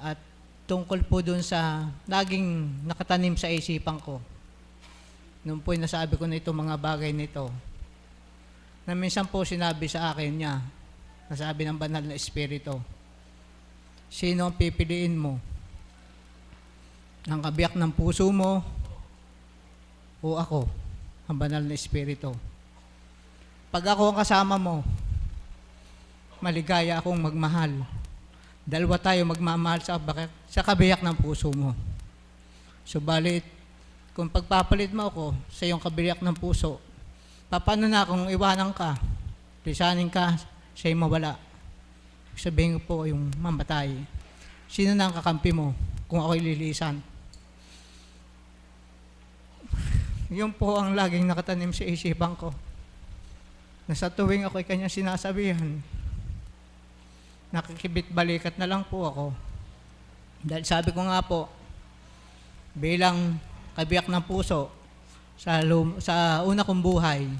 At tungkol po dun sa laging nakatanim sa isipan ko, nung po'y nasabi ko na itong mga bagay nito, na minsan po sinabi sa akin niya, nasabi ng banal na Espiritu, Sino ang pipiliin mo? Ang kabiyak ng puso mo o ako, ang banal na Espiritu? Pag ako ang kasama mo, maligaya akong magmahal. Dalawa tayo magmamahal sa kabiyak ng puso mo. Subalit, kung pagpapalit mo ako sa iyong kabiyak ng puso, paano na kung iwanan ka, lisanin ka, siya'y mawala? Sabihin ko po yung mamatay. Sino na ang kakampi mo kung ako'y lilisan? Yun po ang laging nakatanim sa isipan ko. Na sa tuwing ako'y kanyang sinasabihan, nakikibit balikat na lang po ako. Dahil sabi ko nga po, bilang kabiyak ng puso sa una kong buhay,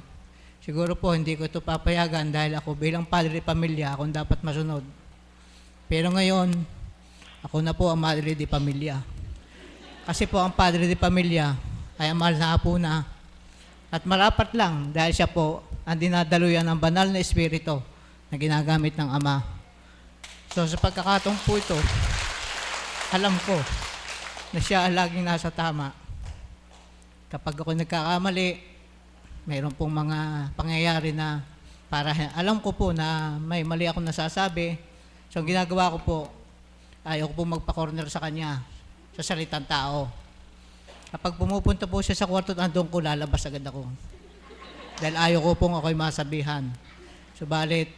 siguro po hindi ko ito papayagan dahil ako bilang padre pamilya, akong dapat masunod. Pero ngayon, ako na po ang madre di pamilya. Kasi po ang padre di pamilya ay ang mahal na apo na at marapat lang dahil siya po ang dinadaluyan ng banal na Espiritu na ginagamit ng Ama. So sa pagkakataon po ito, alam ko na siya ang laging nasa tama. Kapag ako nagkakamali, mayroon pong mga pangyayari na para alam ko po na may mali akong nasasabi. So ang ginagawa ko po, ayaw ko po magpa-corner sa kanya sa salitang tao. Kapag pumupunta po siya sa kwarto, andun ko, lalabas agad ako. Dahil ayaw ko pong ako'y masabihan. Subalit,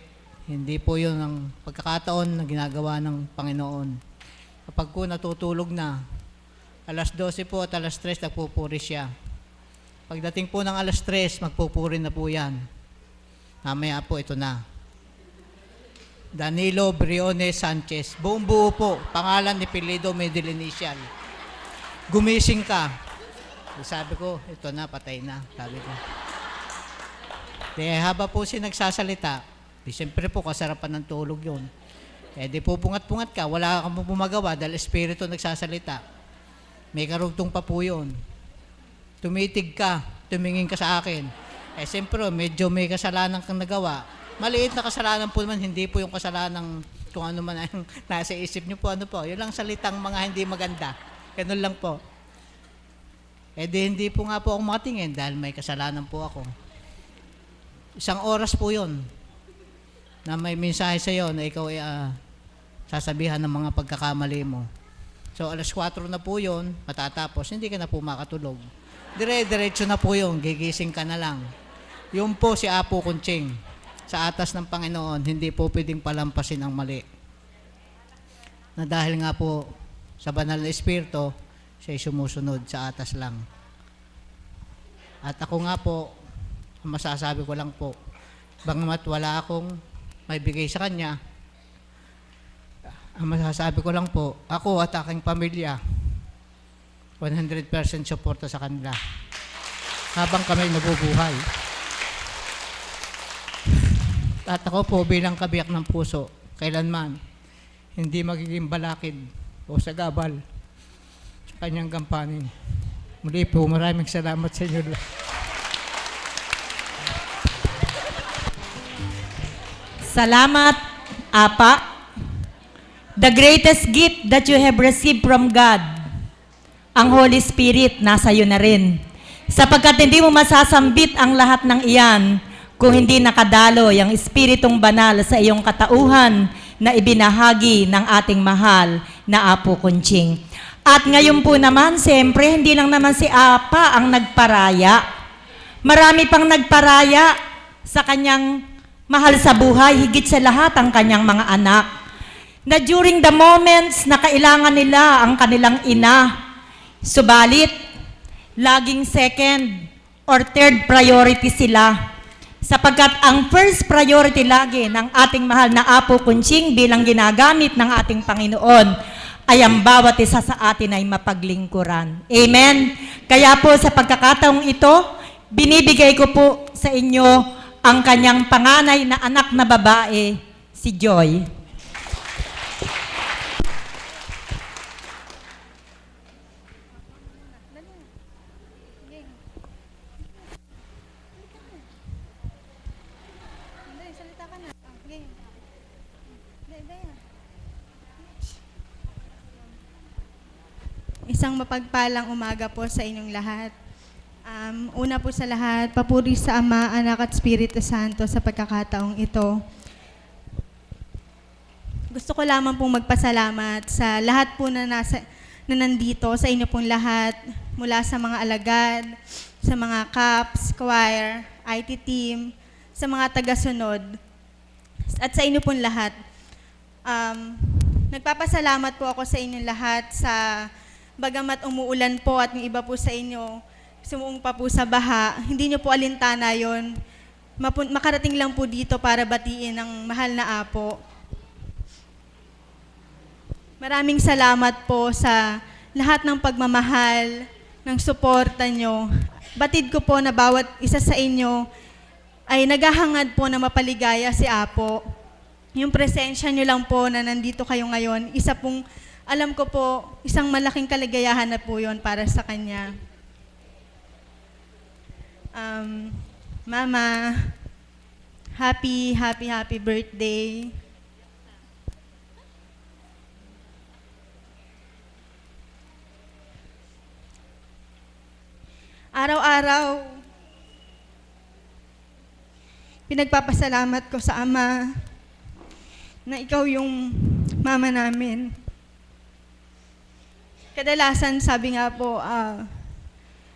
hindi po yun ang pagkakataon na ginagawa ng Panginoon. Kapag po natutulog na, alas 12 po at alas 3, nagpupuri siya. Pagdating po ng alas 3, magpupuri na po yan. Mamaya po, ito na. Danilo Briones Sanchez. Buong buo po, pangalan ni Pilido middle initial. Gumising ka. Sabi ko, ito na, patay na. Sabi ko. Haba po siya nagsasalita, siyempre po, kasarapan ng tulog yun. Di po pungat-pungat ka, wala kang pumagawa dahil Espiritu nagsasalita. May karugtong pa po yun. Tumitig ka, tumingin ka sa akin. Siyempre, medyo may kasalanan kang nagawa. Maliit na kasalanan po naman, hindi po yung kasalanan kung ano man ang nasa isip niyo po, ano po. Yun lang salitang mga hindi maganda. Ganun lang po. Hindi po nga po ako makatingin dahil may kasalanan po ako. 1 oras po yun na may mensahe sa iyo na ikaw ay sasabihan ng mga pagkakamali mo. So, alas 4 na po yun, matatapos, hindi ka na po makatulog. Dire-diretso na po yun, gigising ka na lang. Yun po si Apo Kunching. Sa atas ng Panginoon, hindi po pwedeng palampasin ang mali. Na dahil nga po sa banal na Espiritu, siya'y sumusunod sa atas lang. At ako nga po, ang masasabi ko lang po, bagamat wala akong may bigay sa kanya, ang masasabi ko lang po, ako at aking pamilya, 100% suporta sa kanila. Habang kami nabubuhay. At ako po bilang kabiyak ng puso, kailanman, hindi magiging balakid o sagabal sa kanyang gampanin. Muli po, maraming salamat sa inyo. Salamat, Apa. The greatest gift that you have received from God, ang Holy Spirit, nasa iyo na rin. Sapagkat hindi mo masasambit ang lahat ng iyan kung hindi nakadalo ang Espiritong Banal sa iyong katauhan na ibinahagi ng ating mahal na Apo Kunching. At ngayon po naman, siyempre, hindi lang naman si Apa ang nagparaya. Marami pang nagparaya sa kanyang mahal sa buhay, higit sa lahat ang kanyang mga anak. Na during the moments na kailangan nila ang kanilang ina, subalit, laging second or third priority sila. Sapagkat ang first priority lagi ng ating mahal na Apo Kunching bilang ginagamit ng ating Panginoon ay ang bawat isa sa atin ay mapaglingkuran. Amen? Kaya po sa pagkakataong ito, binibigay ko po sa inyo ang kanyang panganay na anak na babae, si Joy. isang mapagpalang umaga po sa inyong lahat. Una po sa lahat, papuri sa Ama, Anak at Espiritu Santo sa pagkakataong ito. Gusto ko lamang pong magpasalamat sa lahat po na nandito, sa inyo pong lahat, mula sa mga alagad, sa mga CAPS, choir, IT team, sa mga tagasunod, at sa inyo pong lahat. Nagpapasalamat po ako sa inyong lahat sa bagamat umuulan po at yung iba po sa inyo sumuong pa po sa baha, hindi nyo po alintana yon. Makarating lang po dito para batiin ang mahal na Apo. Maraming salamat po sa lahat ng pagmamahal, ng suporta nyo. Batid ko po na bawat isa sa inyo ay naghahangad po na mapaligaya si Apo. Yung presensya nyo lang po na nandito kayo ngayon, isa pong, alam ko po, isang malaking kaligayahan na po yon para sa Kanya. Mama, happy birthday. Araw-araw, pinagpapasalamat ko sa Ama na ikaw yung mama namin. Kadalasan, sabi nga po,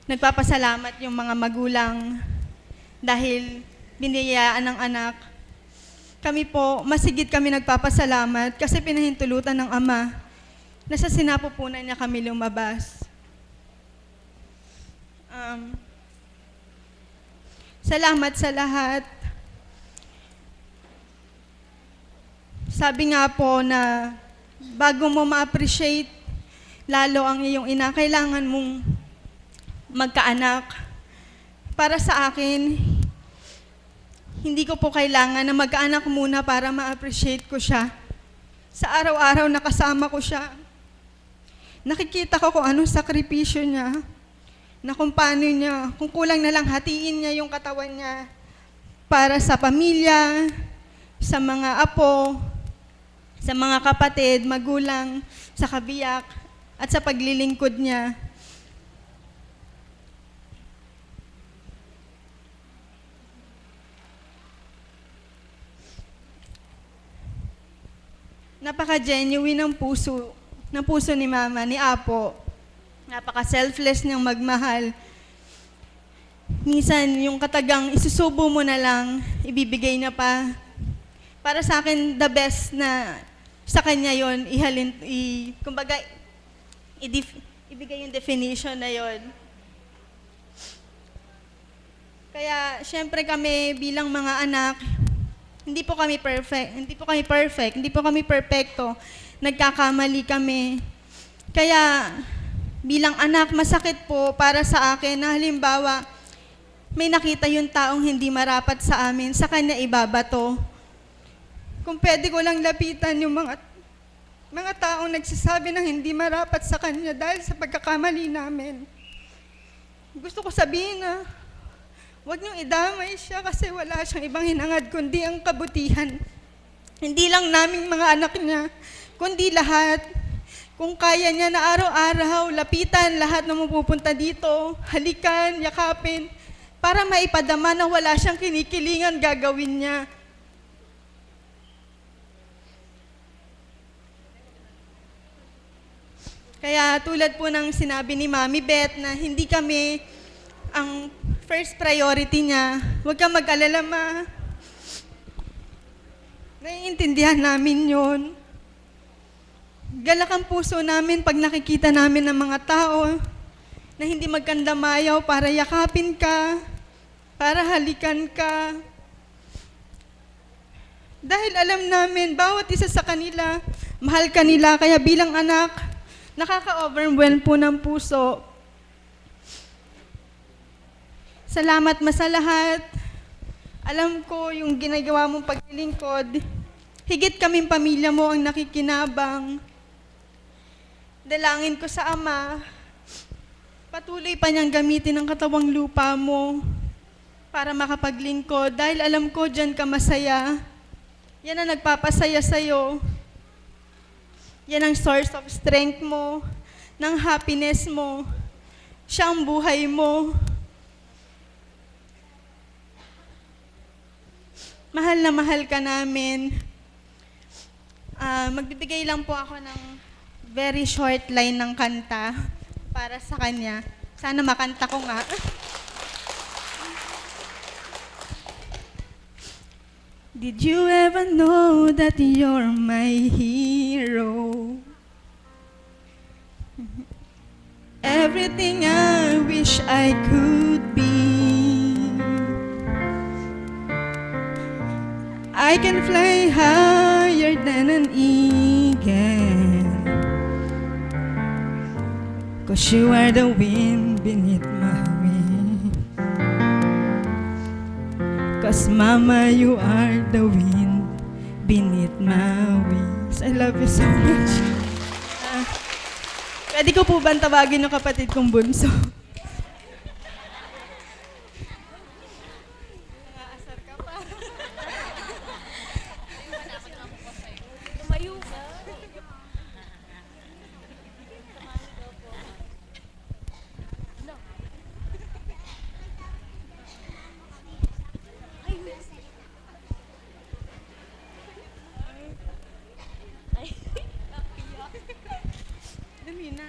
nagpapasalamat yung mga magulang dahil biniyayaan ng anak. Kami po, masigit kami nagpapasalamat kasi pinahintulutan ng Ama na sa sinapupunan niya kami lumabas. Salamat sa lahat. Sabi nga po na bago mo ma-appreciate lalo ang iyong ina, kailangan mong magkaanak. Para sa akin, hindi ko po kailangan na magkaanak muna para ma-appreciate ko siya. Sa araw-araw nakasama ko siya. Nakikita ko kung anong sakripisyo niya, na kung paano niya, kung kulang na lang hatiin niya yung katawan niya para sa pamilya, sa mga apo, sa mga kapatid, magulang, sa kabiyak, at sa paglilingkod niya. Napaka-genuine ng puso ni Mama, ni Apo. Napaka-selfless niyang magmahal. Minsan, yung katagang isusubo mo na lang, ibibigay na pa. Para sa akin, the best na sa kanya yon, kumbaga, ibigay yung definition na yon. Kaya, syempre kami bilang mga anak, hindi po kami perfecto. Nagkakamali kami. Kaya, bilang anak, masakit po para sa akin na halimbawa, may nakita yung taong hindi marapat sa amin, sa kanya ibabato. Kung pwede ko lang lapitan yung mga taong nagsasabi na hindi marapat sa kanya dahil sa pagkakamali namin. Gusto ko sabihin na huwag niyong idamay siya kasi wala siyang ibang hinangad kundi ang kabutihan. Hindi lang naming mga anak niya, kundi lahat. Kung kaya niya na araw-araw, lapitan lahat na mapupunta dito, halikan, yakapin, para maipadama na wala siyang kinikilingan gagawin niya. Kaya tulad po ng sinabi ni Mami Beth na hindi kami ang first priority niya, huwag kang mag-alala, Ma. Naiintindihan namin yon. Galak ang puso namin pag nakikita namin ng mga tao na hindi magkandamayaw para yakapin ka, para halikan ka. Dahil alam namin, bawat isa sa kanila, mahal ka nila, kaya bilang anak, nakaka-overwhelm po ng puso. Salamat Ma sa lahat. Alam ko yung ginagawa mong paglilingkod, higit kaming pamilya mo ang nakikinabang. Dalangin ko sa Ama, patuloy pa niyang gamitin ang katawang lupa mo para makapaglingkod dahil alam ko dyan ka masaya. Yan ang nagpapasaya sa'yo. Yan ang source of strength mo. ng happiness mo. Siya ang buhay mo. Mahal na mahal ka namin. Magbibigay lang po ako ng very short line ng kanta para sa kanya. Sana makanta ko nga. Did you ever know that you're my hero? Everything I wish I could be. I can fly higher than an eagle, 'cause you are the wind beneath my wings. 'Cause mama, you are the wind beneath my wings. I love you so much. Pwede ko po ba tawagin yung kapatid kong bunso? Nangaasar ka pa. Tumayo ka. Dami na.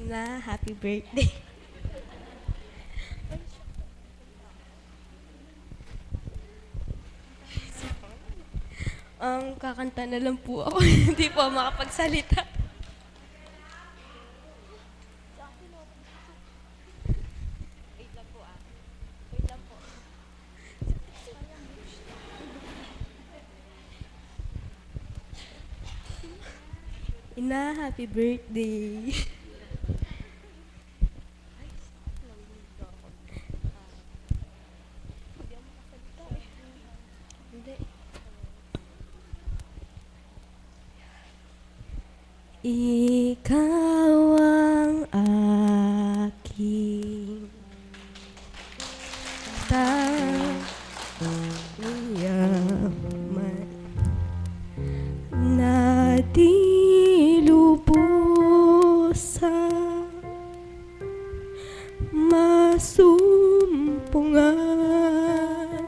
Ina, happy birthday. Kakanta na lang po ako. Hindi po ako makapagsalita. Ina, happy birthday. Ikaw ang aking yaman na di lubos sa masumpungan.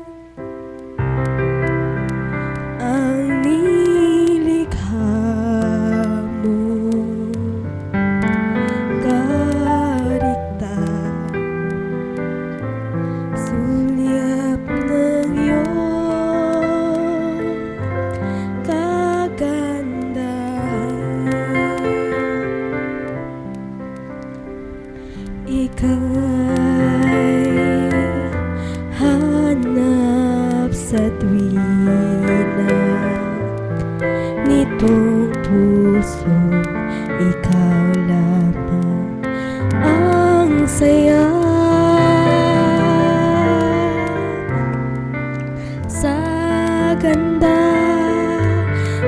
Ang nilikha mo, karita, sulyap ng iyong kagandahan. Ika'y hanap sa tuwina nitong puso, ikaw lamang ang saya sa ganda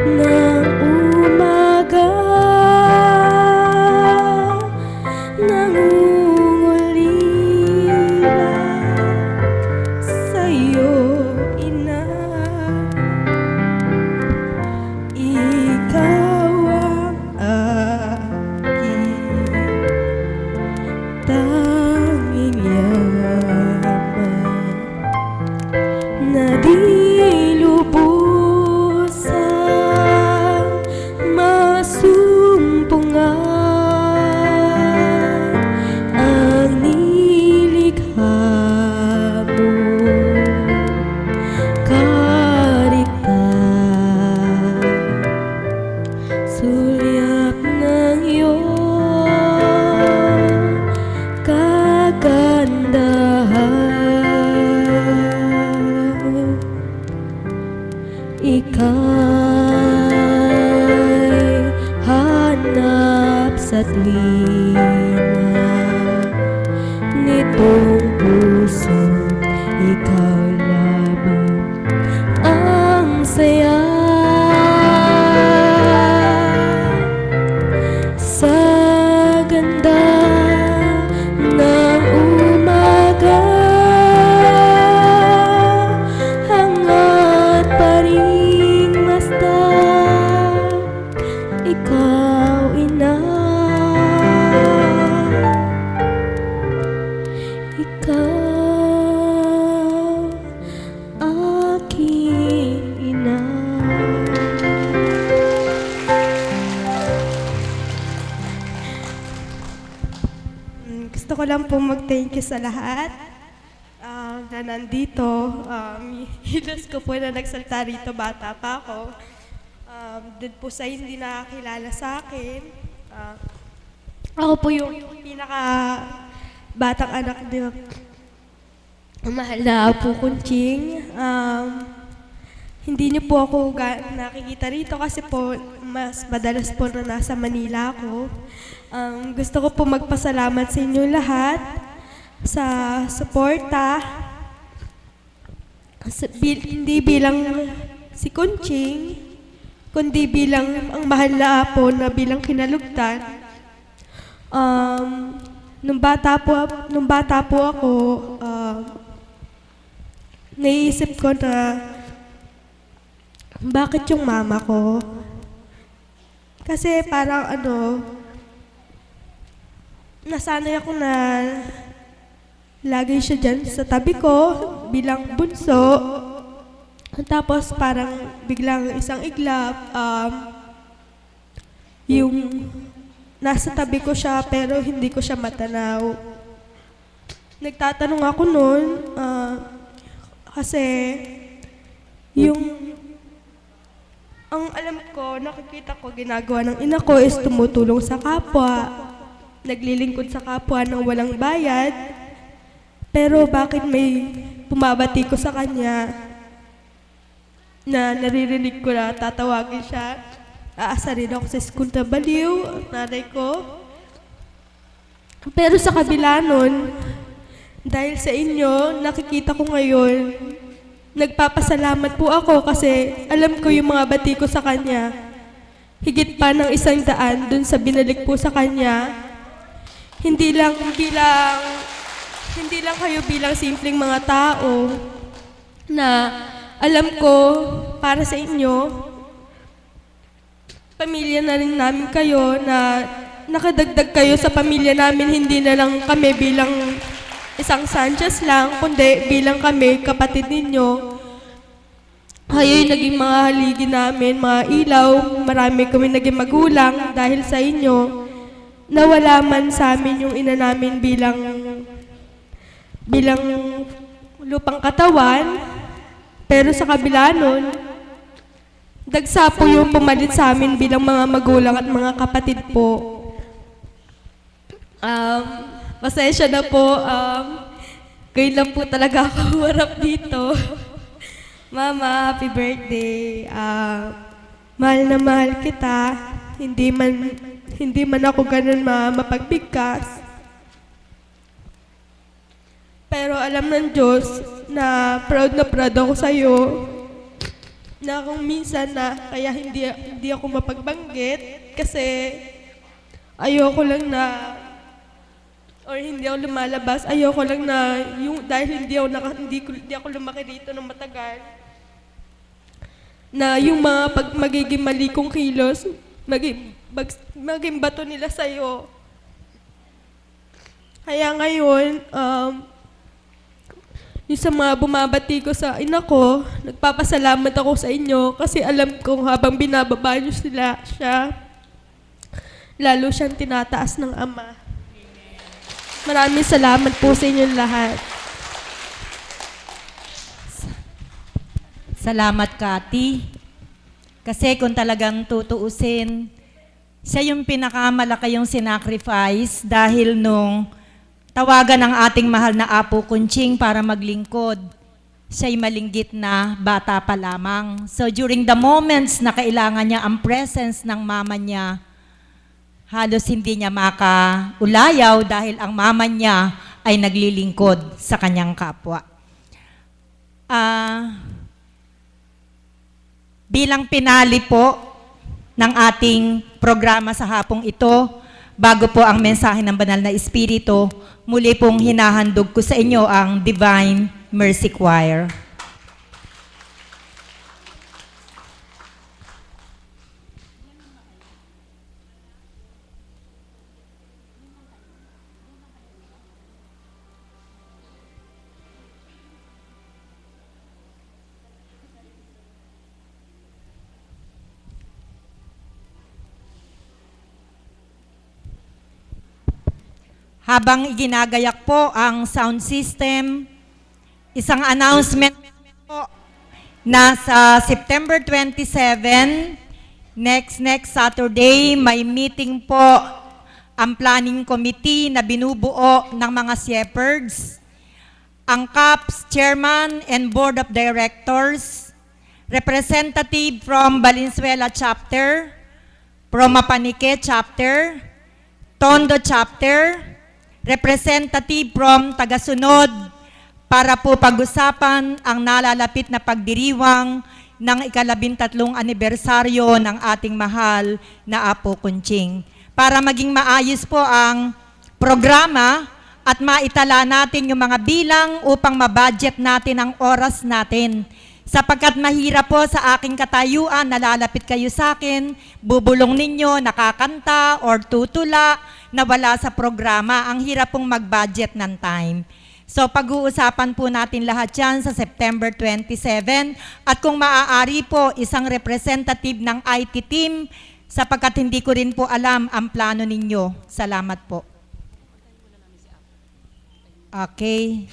ng umaga. Nangungulila sa'yo, ina. Ikaw ang aking tanging yaman na di lubos sa ko lang po mag-thank you sa lahat na nandito. Hilos ko po na nagsalita rito, bata pa ako. Doon po sa hindi nakakilala sa akin. Ako po yung pinaka batang anak ng mahal na Apo Kunching. Hindi niyo po ako nakikita rito kasi po mas madalas po na nasa Manila ako. Gusto ko po magpasalamat sa inyo lahat sa suporta. Hindi bilang si Kunching, kundi bilang ang mahal na apo na bilang kinalugtan. Nung bata po ako, naisip ko na bakit yung mama ko? Kasi parang nasanay ako na lagi siya dyan sa tabi ko bilang bunso. Tapos parang biglang isang iglap, yung nasa tabi ko siya pero hindi ko siya matanaw. Nagtatanong ako noon kasi ang alam ko, nakikita ko, ginagawa ng ina ko is tumutulong sa kapwa, naglilingkod sa kapwa ng walang bayad. Pero bakit may bumabati ko sa kanya na naririnig ko na tatawagin siya, aasarin ako sa school na baliw, ang nanay ko. Pero sa kabila nun, dahil sa inyo, nakikita ko ngayon, nagpapasalamat po ako kasi alam ko yung mga bati ko sa kanya. Higit pa ng 100 dun sa binalik po sa kanya. Hindi lang kayo bilang simpleng mga tao na alam ko para sa inyo, pamilya na rin namin kayo na nakadagdag kayo sa pamilya namin, hindi na lang kami bilang isang Sanchez lang, kundi bilang kami, kapatid ninyo. Kayo'y naging mga haligi namin, mga ilaw, marami kami naging magulang dahil sa inyo. Nawala man sa amin yung ina namin bilang lupang katawan, pero sa kabila nun, dagsa po yung pumalit sa amin bilang mga magulang at mga kapatid po. Pasensya na po, kayo lang po talaga ako harap dito. Mama, happy birthday. Mahal na mahal kita. Hindi man ako ganun mapagbigkas. Pero alam ng Diyos na proud ako sa'yo. Na kung minsan na kaya hindi ako mapagbanggit kasi ayoko lang na or hindi ako lumalabas, ayoko lang na dahil hindi ako lumaki dito ng matagal, na yung mga magiging mali kong kilos, maging bato nila sa'yo. Kaya ngayon, yung sa mga bumabati ko sa ina ko, nagpapasalamat ako sa inyo kasi alam kong habang binababa niyo siya, lalo siyang tinataas ng Ama. Maraming salamat po sa inyong lahat. Salamat, Kati. Kasi kung talagang tutuusin, siya yung pinakamalaki yung sinacrifice dahil nung tawagan ng ating mahal na Apo Kunching para maglingkod, siya'y malinggit na bata pa lamang. So during the moments na kailangan niya ang presence ng mama niya, halos hindi niya makaulayaw dahil ang mama niya ay naglilingkod sa kanyang kapwa. Bilang pinali po ng ating programa sa hapong ito, bago po ang mensahe ng Banal na Espiritu, muli pong hinahandog ko sa inyo ang Divine Mercy Choir. habang iginagayak po ang sound system, isang announcement po na sa September 27, next Saturday, may meeting po ang planning committee na binubuo ng mga shepherds, ang CAPS Chairman and Board of Directors, representative from Valenzuela Chapter, from Mapanike Chapter, Tondo Chapter, representative from Tagasunod, para po pag-usapan ang nalalapit na pagdiriwang ng ika-13 anibersaryo ng ating mahal na Apo Kunching. Para maging maayos po ang programa at maitala natin yung mga bilang upang mabudget natin ang oras natin. Sapagkat mahirap po sa aking katayuan, nalalapit kayo sa akin, bubulong ninyo, nakakanta or tutula na wala sa programa. Ang hirap pong mag-budget ng time. So pag-uusapan po natin lahat yan sa September 27 at kung maaari po isang representative ng IT team sapagkat hindi ko rin po alam ang plano ninyo. Salamat po. Okay.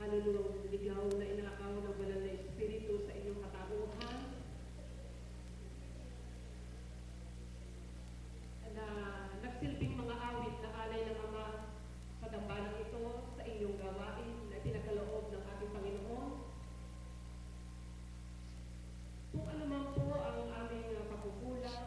kaluluwang ligaw na inakaw ng banal na Espiritu sa inyong katauhan, na nagsilbing mga awit na alay ng Ama sa dambanang ito sa inyong gawain na pinagkaloob ng ating Panginoon. Kung ano man po ang aming pagkukulang,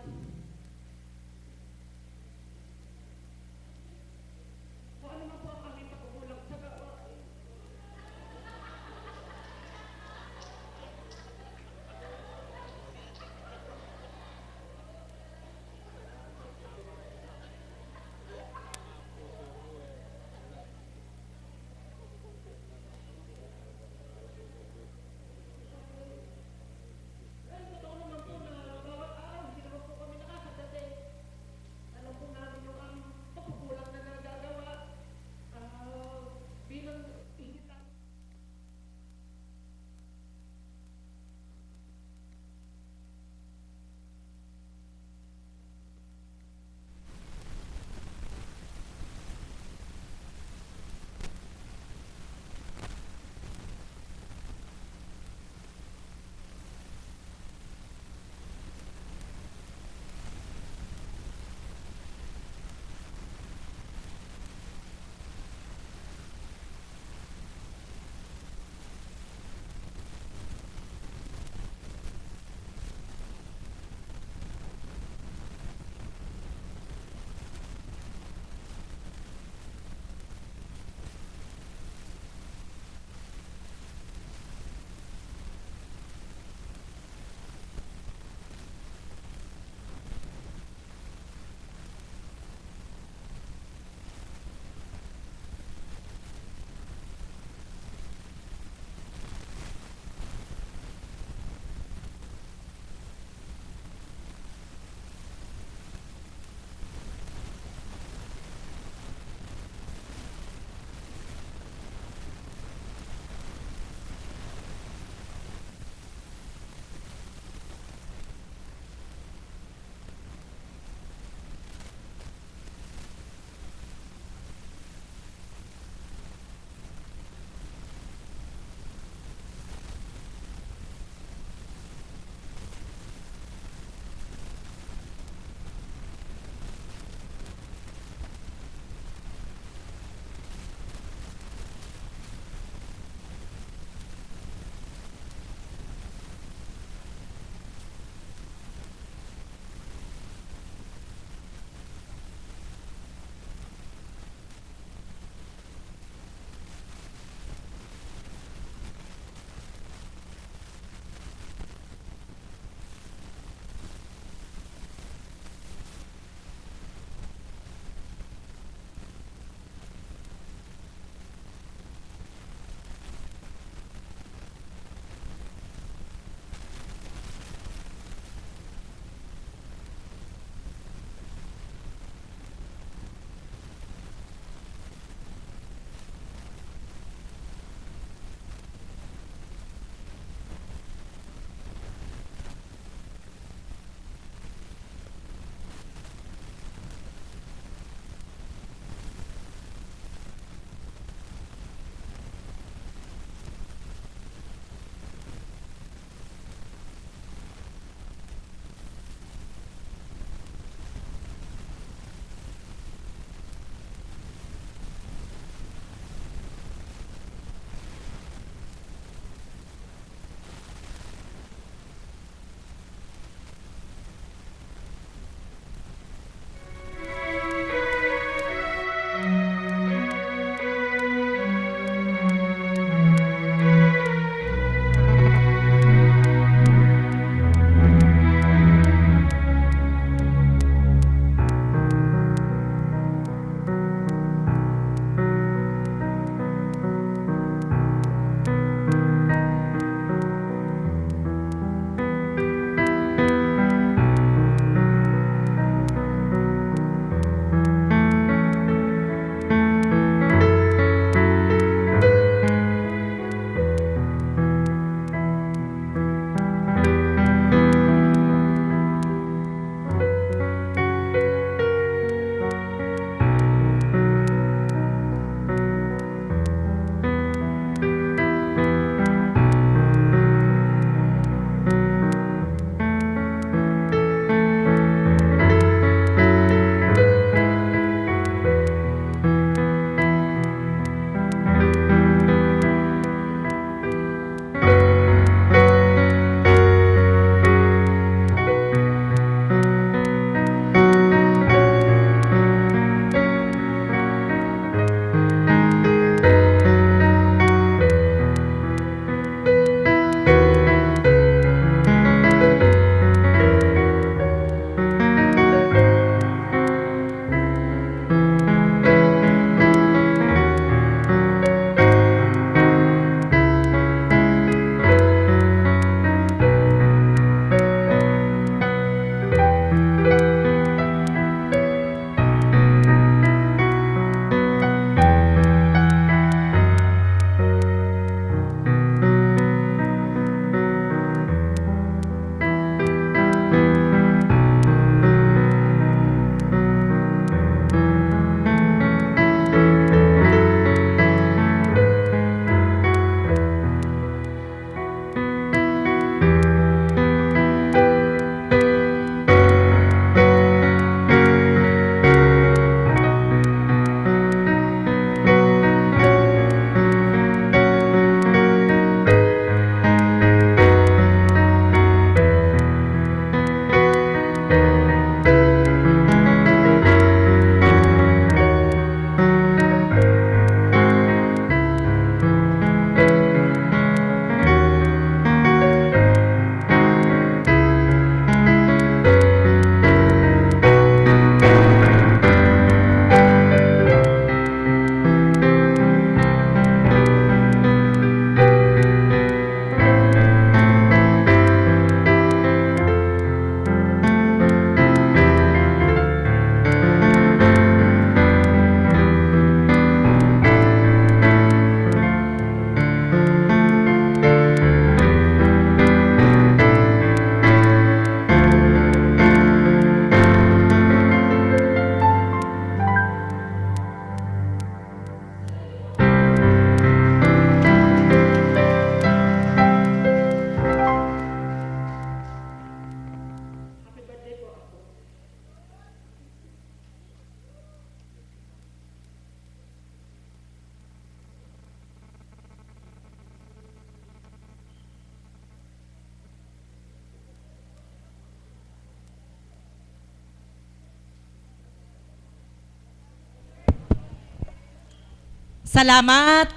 Salamat,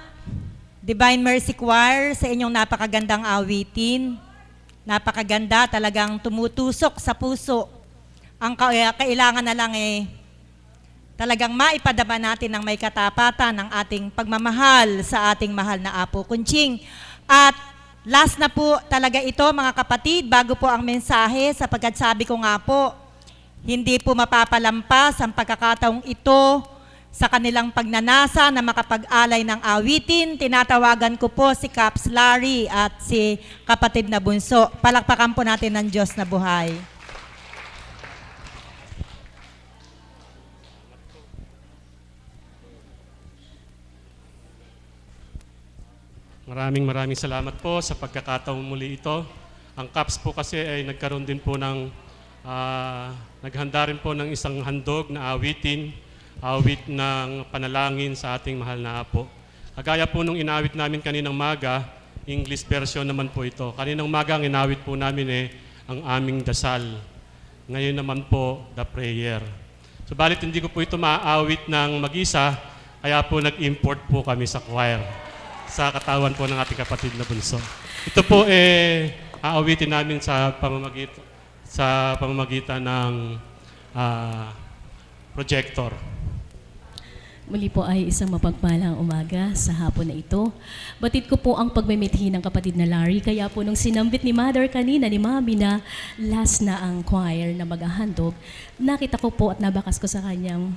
Divine Mercy Choir, sa inyong napakagandang awitin. Napakaganda, talagang tumutusok sa puso. Ang kailangan na lang talagang maipadama natin ng may katapatan ng ating pagmamahal sa ating mahal na Apo Kunching. At last na po talaga ito, mga kapatid, bago po ang mensahe, sapagkat sabi ko nga po, hindi po mapapalampas ang pagkakataong ito sa kanilang pagnanasa na makapag-alay ng awitin. Tinatawagan ko po si Caps Larry at si kapatid na bunso. Palakpakan po natin ng Diyos na buhay. Maraming salamat po sa pagkakataong muli ito. Ang CAPS po kasi ay nagkaroon din po ng, naghanda rin po ng isang handog na awitin, awit ng panalangin sa ating mahal na Apo. Kagaya po nung inawit namin kaninang maga, English version naman po ito. Kaninang maga ang inawit po namin ang aming dasal. Ngayon naman po, the prayer. Subalit hindi ko po ito maaawit ng mag-isa, kaya po nag-import po kami sa choir, sa katawan po ng ating kapatid na bunso. Ito po aawitin namin sa pamamagitan ng projector. Muli po ay isang mapagpalang umaga sa hapon na ito. Batid ko po ang pagmimithi ng kapatid na Larry. Kaya po nung sinambit ni Mother kanina, ni Mami, na last na ang choir na maghahandog, nakita ko po at nabakas ko sa kanyang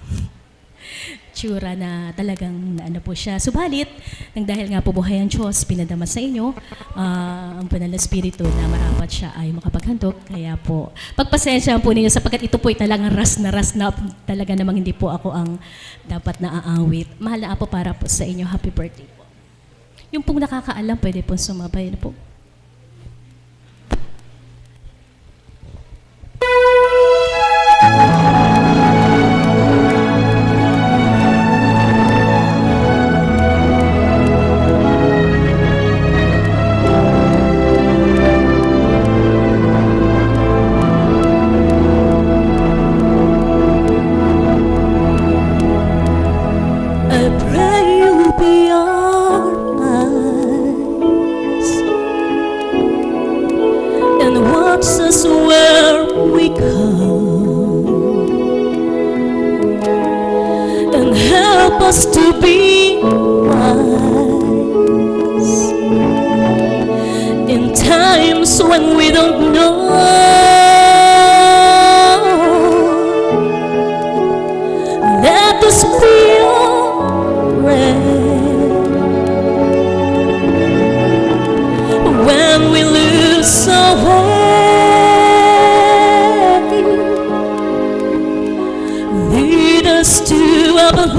tsura na talagang naano po siya. Subalit, nang dahil nga po buhay ang Diyos, pinadama sa inyo ang banal na spirito na marapat siya ay makapaghandog. Kaya po, pagpasensyahan po ninyo sapagkat ito po ay talagang ras na talaga namang hindi po ako ang dapat na aawit. Mahal na Apo, para po sa inyo. Happy birthday po. Yung pong nakakaalam, pwede po sumabay na po. To be wise in times when we don't know. Let us feel when we lose our way. Lead us to a place.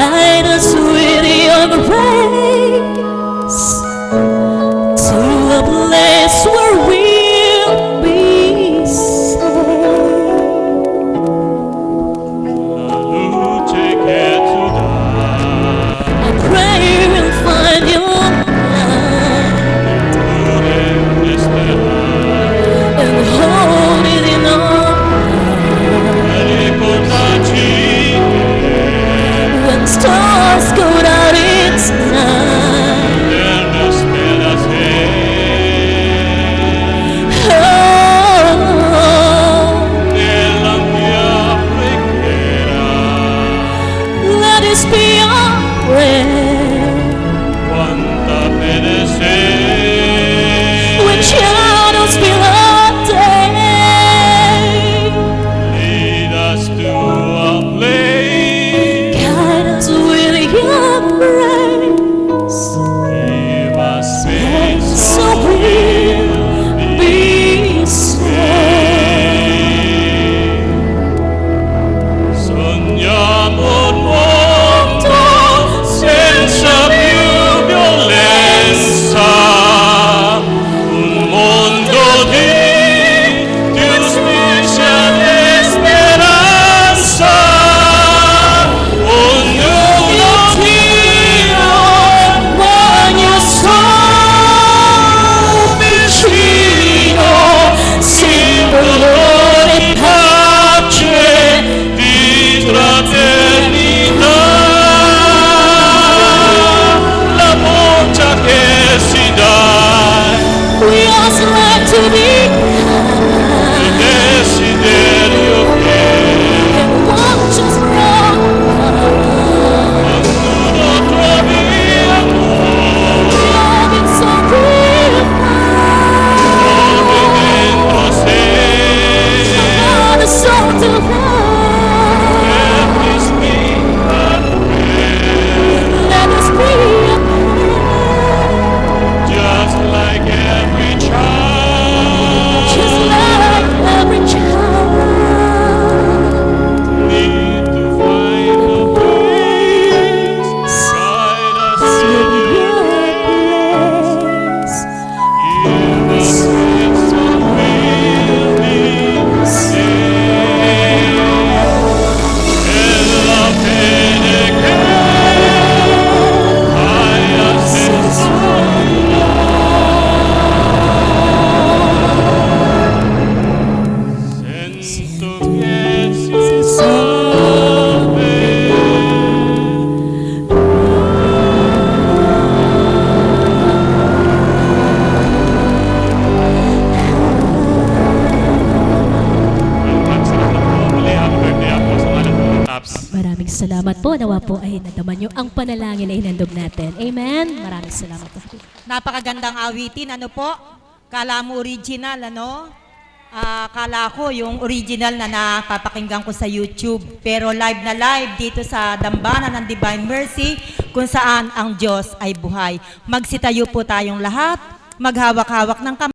Guide us with your grace to a place where we'll be safe. I pray we'll find your light and hold it in our when stars go out, it's night. salamat po. Nawa po ay nadaman nyo ang panalangin na hinandog natin. Amen. Maraming salamat po. Napakagandang awitin, ano po? Kala mo original, ano? Kala ko yung original na napapakinggan ko sa YouTube. Pero live na live dito sa Dambana ng Divine Mercy, kung saan ang Diyos ay buhay. Magsitayo po tayong lahat, maghawak-hawak ng kamay.